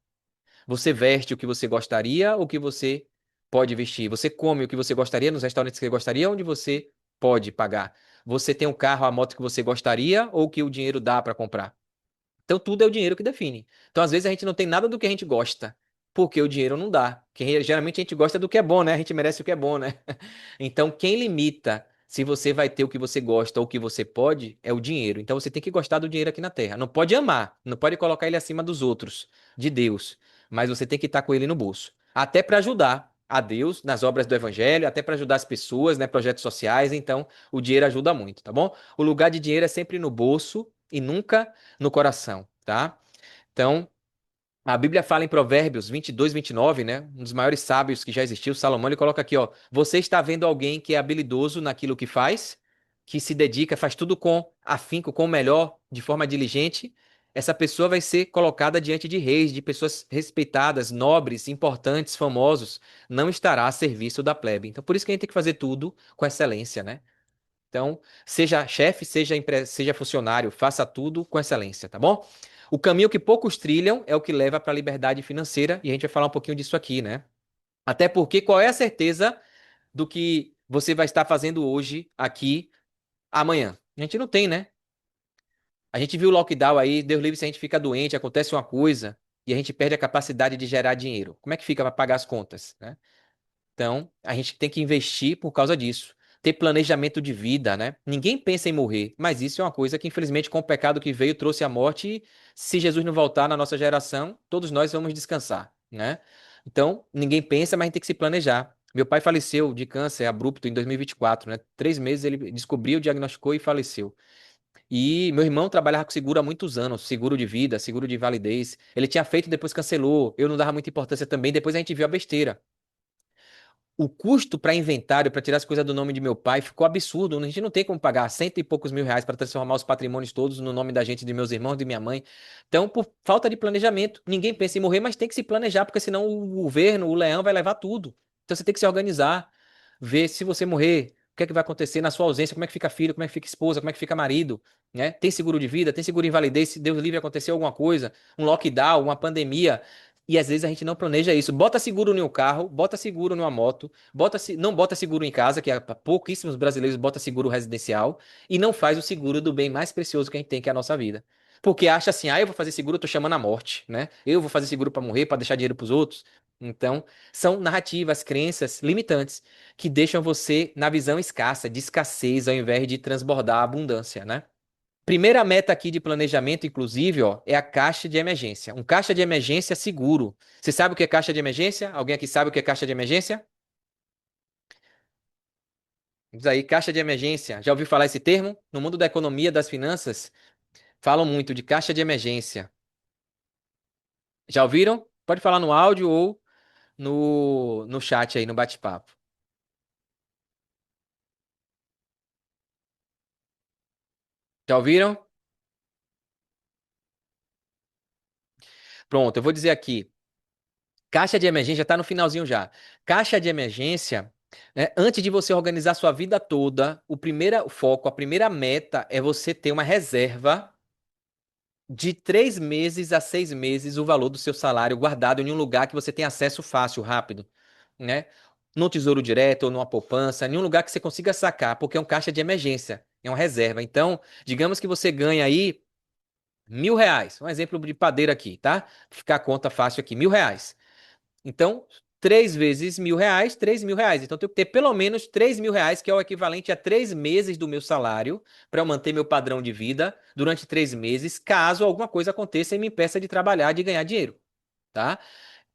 Você veste o que você gostaria ou o que você pode vestir? Você come o que você gostaria nos restaurantes que você gostaria, onde você pode pagar? Você tem um carro, a moto que você gostaria ou que o dinheiro dá para comprar? Então tudo é o dinheiro que define. Então às vezes a gente não tem nada do que a gente gosta, porque o dinheiro não dá. Que geralmente a gente gosta do que é bom, né? A gente merece o que é bom, né? Então quem limita se você vai ter o que você gosta ou o que você pode é o dinheiro. Então você tem que gostar do dinheiro aqui na Terra. Não pode amar, não pode colocar ele acima dos outros, de Deus, mas você tem que estar com ele no bolso, até para ajudar a Deus nas obras do Evangelho, até para ajudar as pessoas, né, projetos sociais. Então o dinheiro ajuda muito, tá bom? O lugar de dinheiro é sempre no bolso e nunca no coração, tá? Então, a Bíblia fala em Provérbios 22, 29, né? Um dos maiores sábios que já existiu, Salomão, ele coloca aqui, ó: você está vendo alguém que é habilidoso naquilo que faz, que se dedica, faz tudo com afinco, com o melhor, de forma diligente. Essa pessoa vai ser colocada diante de reis, de pessoas respeitadas, nobres, importantes, famosos. Não estará a serviço da plebe. Então, por isso que a gente tem que fazer tudo com excelência, né? Então, seja chefe, seja funcionário, faça tudo com excelência, tá bom? O caminho que poucos trilham é o que leva para a liberdade financeira, e a gente vai falar um pouquinho disso aqui, né? Até porque qual é a certeza do que você vai estar fazendo hoje, aqui, amanhã? A gente não tem, né? A gente viu o lockdown aí, Deus livre se a gente fica doente, acontece uma coisa e a gente perde a capacidade de gerar dinheiro. Como é que fica para pagar as contas, né? Então, a gente tem que investir por causa disso. Ter planejamento de vida, né? Ninguém pensa em morrer, mas isso é uma coisa que, infelizmente, com o pecado que veio, trouxe a morte. E se Jesus não voltar na nossa geração, todos nós vamos descansar, né? Então, ninguém pensa, mas a gente tem que se planejar. Meu pai faleceu de câncer abrupto em 2024, né? 3 meses ele descobriu, diagnosticou e faleceu. E meu irmão trabalhava com seguro há muitos anos, seguro de vida, seguro de invalidez. Ele tinha feito e depois cancelou. Eu não dava muita importância também. Depois a gente viu a besteira. O custo para inventário, para tirar as coisas do nome de meu pai, ficou absurdo. A gente não tem como pagar cento e poucos mil reais para transformar os patrimônios todos no nome da gente, de meus irmãos, de minha mãe. Então, por falta de planejamento, ninguém pensa em morrer, mas tem que se planejar, porque senão o governo, o leão, vai levar tudo. Então, você tem que se organizar, ver se você morrer, o que é que vai acontecer na sua ausência, como é que fica filho, como é que fica esposa, como é que fica marido, né? Tem seguro de vida, tem seguro de invalidez, se Deus livre acontecer alguma coisa, um lockdown, uma pandemia. E às vezes a gente não planeja isso. Bota seguro no carro, bota seguro numa moto, não bota seguro em casa, que é pouquíssimos brasileiros bota seguro residencial, e não faz o seguro do bem mais precioso que a gente tem, que é a nossa vida. Porque acha assim, eu vou fazer seguro, eu tô chamando a morte, né? Eu vou fazer seguro para morrer, para deixar dinheiro pros outros. Então, são narrativas, crenças limitantes que deixam você na visão escassa, de escassez, ao invés de transbordar a abundância, né? Primeira meta aqui de planejamento, inclusive, ó, é a caixa de emergência. Um caixa de emergência seguro. Você sabe o que é caixa de emergência? Alguém aqui sabe o que é caixa de emergência? Diz aí, caixa de emergência. Já ouviu falar esse termo? No mundo da economia, das finanças, falam muito de caixa de emergência. Já ouviram? Pode falar no áudio ou no chat aí, no bate-papo. Já ouviram? Pronto, eu vou dizer aqui. Caixa de emergência, está no finalzinho já. Caixa de emergência, né, antes de você organizar sua vida toda, o primeiro foco, a primeira meta é você ter uma reserva de 3 meses a 6 meses o valor do seu salário guardado em um lugar que você tem acesso fácil, rápido, né? No Tesouro Direto ou numa poupança, em um lugar que você consiga sacar, porque é um caixa de emergência, é uma reserva. Então, digamos que você ganha aí R$ 1.000, um exemplo de padeiro aqui, tá? Ficar a conta fácil aqui, R$ 1.000. Então, 3 vezes R$ 1.000, R$ 3.000. Então, eu tenho que ter pelo menos R$ 3.000, que é o equivalente a 3 meses do meu salário, para eu manter meu padrão de vida durante 3 meses, caso alguma coisa aconteça e me impeça de trabalhar, de ganhar dinheiro, tá?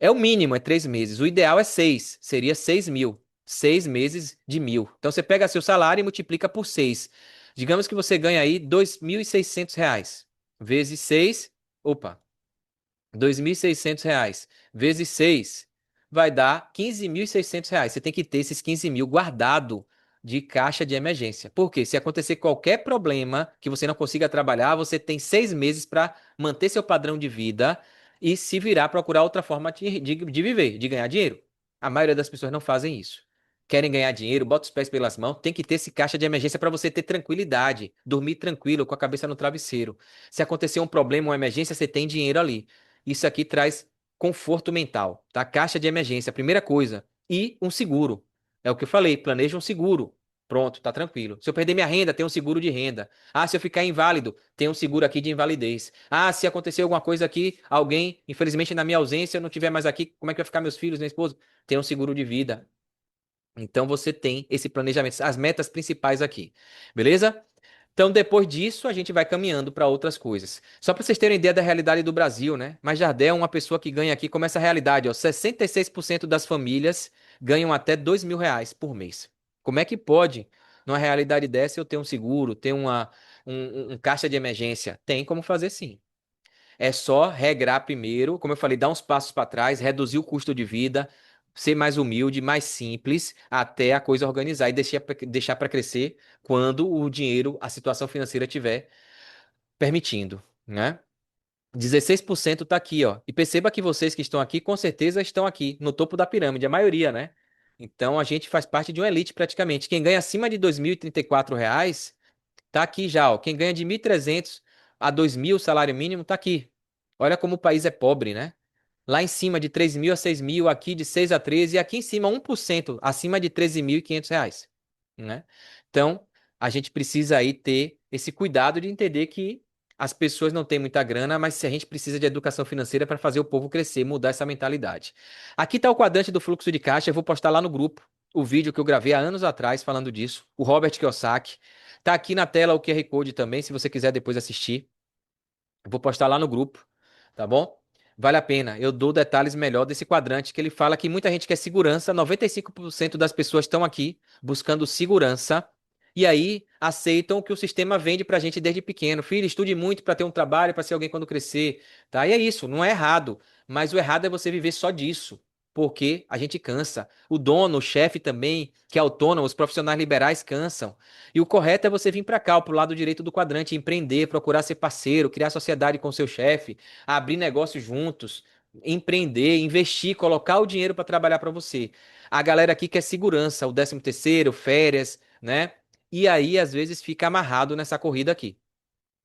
É o mínimo, é 3 meses. O ideal é 6, seria 6.000. 6 meses de 1.000. Então, você pega seu salário e multiplica por 6. Digamos que você ganha aí R$ 2.600. Vezes 6, opa, R$ 2.600 vezes 6 vai dar R$ 15.600. Você tem que ter esses 15.000 guardado de caixa de emergência. Por quê? Se acontecer qualquer problema que você não consiga trabalhar, você tem 6 meses para manter seu padrão de vida e se virar procurar outra forma de viver, de ganhar dinheiro. A maioria das pessoas não fazem isso. Querem ganhar dinheiro, bota os pés pelas mãos, tem que ter esse caixa de emergência para você ter tranquilidade, dormir tranquilo, com a cabeça no travesseiro. Se acontecer um problema, uma emergência, você tem dinheiro ali. Isso aqui traz conforto mental, tá? Caixa de emergência, a primeira coisa. E um seguro. É o que eu falei, planeja um seguro. Pronto, tá tranquilo. Se eu perder minha renda, tem um seguro de renda. Ah, se eu ficar inválido, tem um seguro aqui de invalidez. Ah, se acontecer alguma coisa aqui, alguém, infelizmente na minha ausência, eu não estiver mais aqui, como é que vai ficar meus filhos, minha esposa? Tem um seguro de vida. Então você tem esse planejamento, as metas principais aqui. Beleza? Então, depois disso, a gente vai caminhando para outras coisas. Só para vocês terem ideia da realidade do Brasil, né? Mas Jardel é uma pessoa que ganha aqui, como essa realidade, ó, 66% das famílias ganham até R$ 2.000 por mês. Como é que pode, numa realidade dessa, eu ter um seguro, ter um caixa de emergência? Tem como fazer sim. É só regrar primeiro, como eu falei, dar uns passos para trás, reduzir o custo de vida, ser mais humilde, mais simples, até a coisa organizar e deixar para crescer quando o dinheiro, a situação financeira estiver permitindo, né? 16% está aqui, ó. E perceba que vocês que estão aqui, com certeza estão aqui, no topo da pirâmide, a maioria, né? Então a gente faz parte de uma elite praticamente. Quem ganha acima de R$ 2.034, tá aqui já, ó. Quem ganha de 1.300 a 2.000 salário mínimo, tá aqui. Olha como o país é pobre, né? Lá em cima de 3 mil a 6 mil, aqui de 6 a 13, e aqui em cima 1% acima de 13.500 reais, né? Então, a gente precisa aí ter esse cuidado de entender que as pessoas não têm muita grana, mas se a gente precisa de educação financeira para fazer o povo crescer, mudar essa mentalidade. Aqui está o quadrante do fluxo de caixa, eu vou postar lá no grupo o vídeo que eu gravei há anos atrás falando disso, o Robert Kiyosaki. Tá aqui na tela o QR Code também, se você quiser depois assistir. Eu vou postar lá no grupo, tá bom? Vale a pena. Eu dou detalhes melhor desse quadrante que ele fala que muita gente quer segurança, 95% das pessoas estão aqui buscando segurança e aí aceitam o que o sistema vende pra gente desde pequeno. Filho, estude muito para ter um trabalho, para ser alguém quando crescer, tá? E é isso, não é errado, mas o errado é você viver só disso. Porque a gente cansa. O dono, o chefe também, que é autônomo, os profissionais liberais cansam. E o correto é você vir para cá, pro lado direito do quadrante, empreender, procurar ser parceiro, criar sociedade com seu chefe, abrir negócios juntos, empreender, investir, colocar o dinheiro para trabalhar para você. A galera aqui quer segurança, o 13º, férias, né? E aí, às vezes, fica amarrado nessa corrida aqui.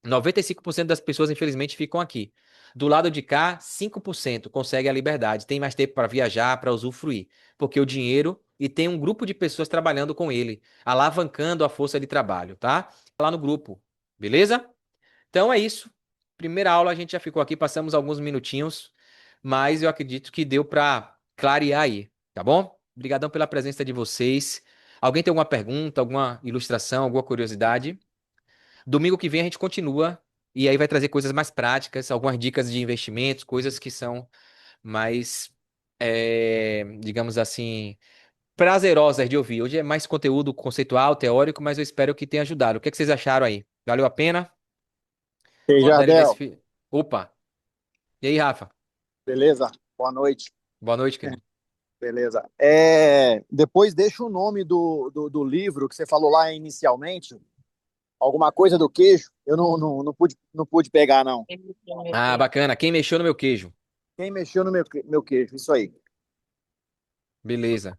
95% das pessoas, infelizmente, ficam aqui. Do lado de cá, 5% consegue a liberdade, tem mais tempo para viajar, para usufruir, porque o dinheiro e tem um grupo de pessoas trabalhando com ele, alavancando a força de trabalho, tá? Lá no grupo, beleza? Então é isso. Primeira aula a gente já ficou aqui, passamos alguns minutinhos, mas eu acredito que deu para clarear aí, tá bom? Obrigadão pela presença de vocês. Alguém tem alguma pergunta, alguma ilustração, alguma curiosidade? Domingo que vem a gente continua e aí vai trazer coisas mais práticas, algumas dicas de investimentos, coisas que são mais, digamos assim, prazerosas de ouvir. Hoje é mais conteúdo conceitual, teórico, mas eu espero que tenha ajudado. O que é que vocês acharam aí? Valeu a pena? Ei, Considere ver esse Jardel, filme. Opa! E aí, Rafa? beleza? Boa noite. Boa noite, querido. Beleza. Depois deixa o nome do livro que você falou lá inicialmente, alguma coisa do queijo. Eu não pude pegar, não. Ah, bacana. Quem mexeu no meu queijo? Quem mexeu no meu queijo? Isso aí. Beleza.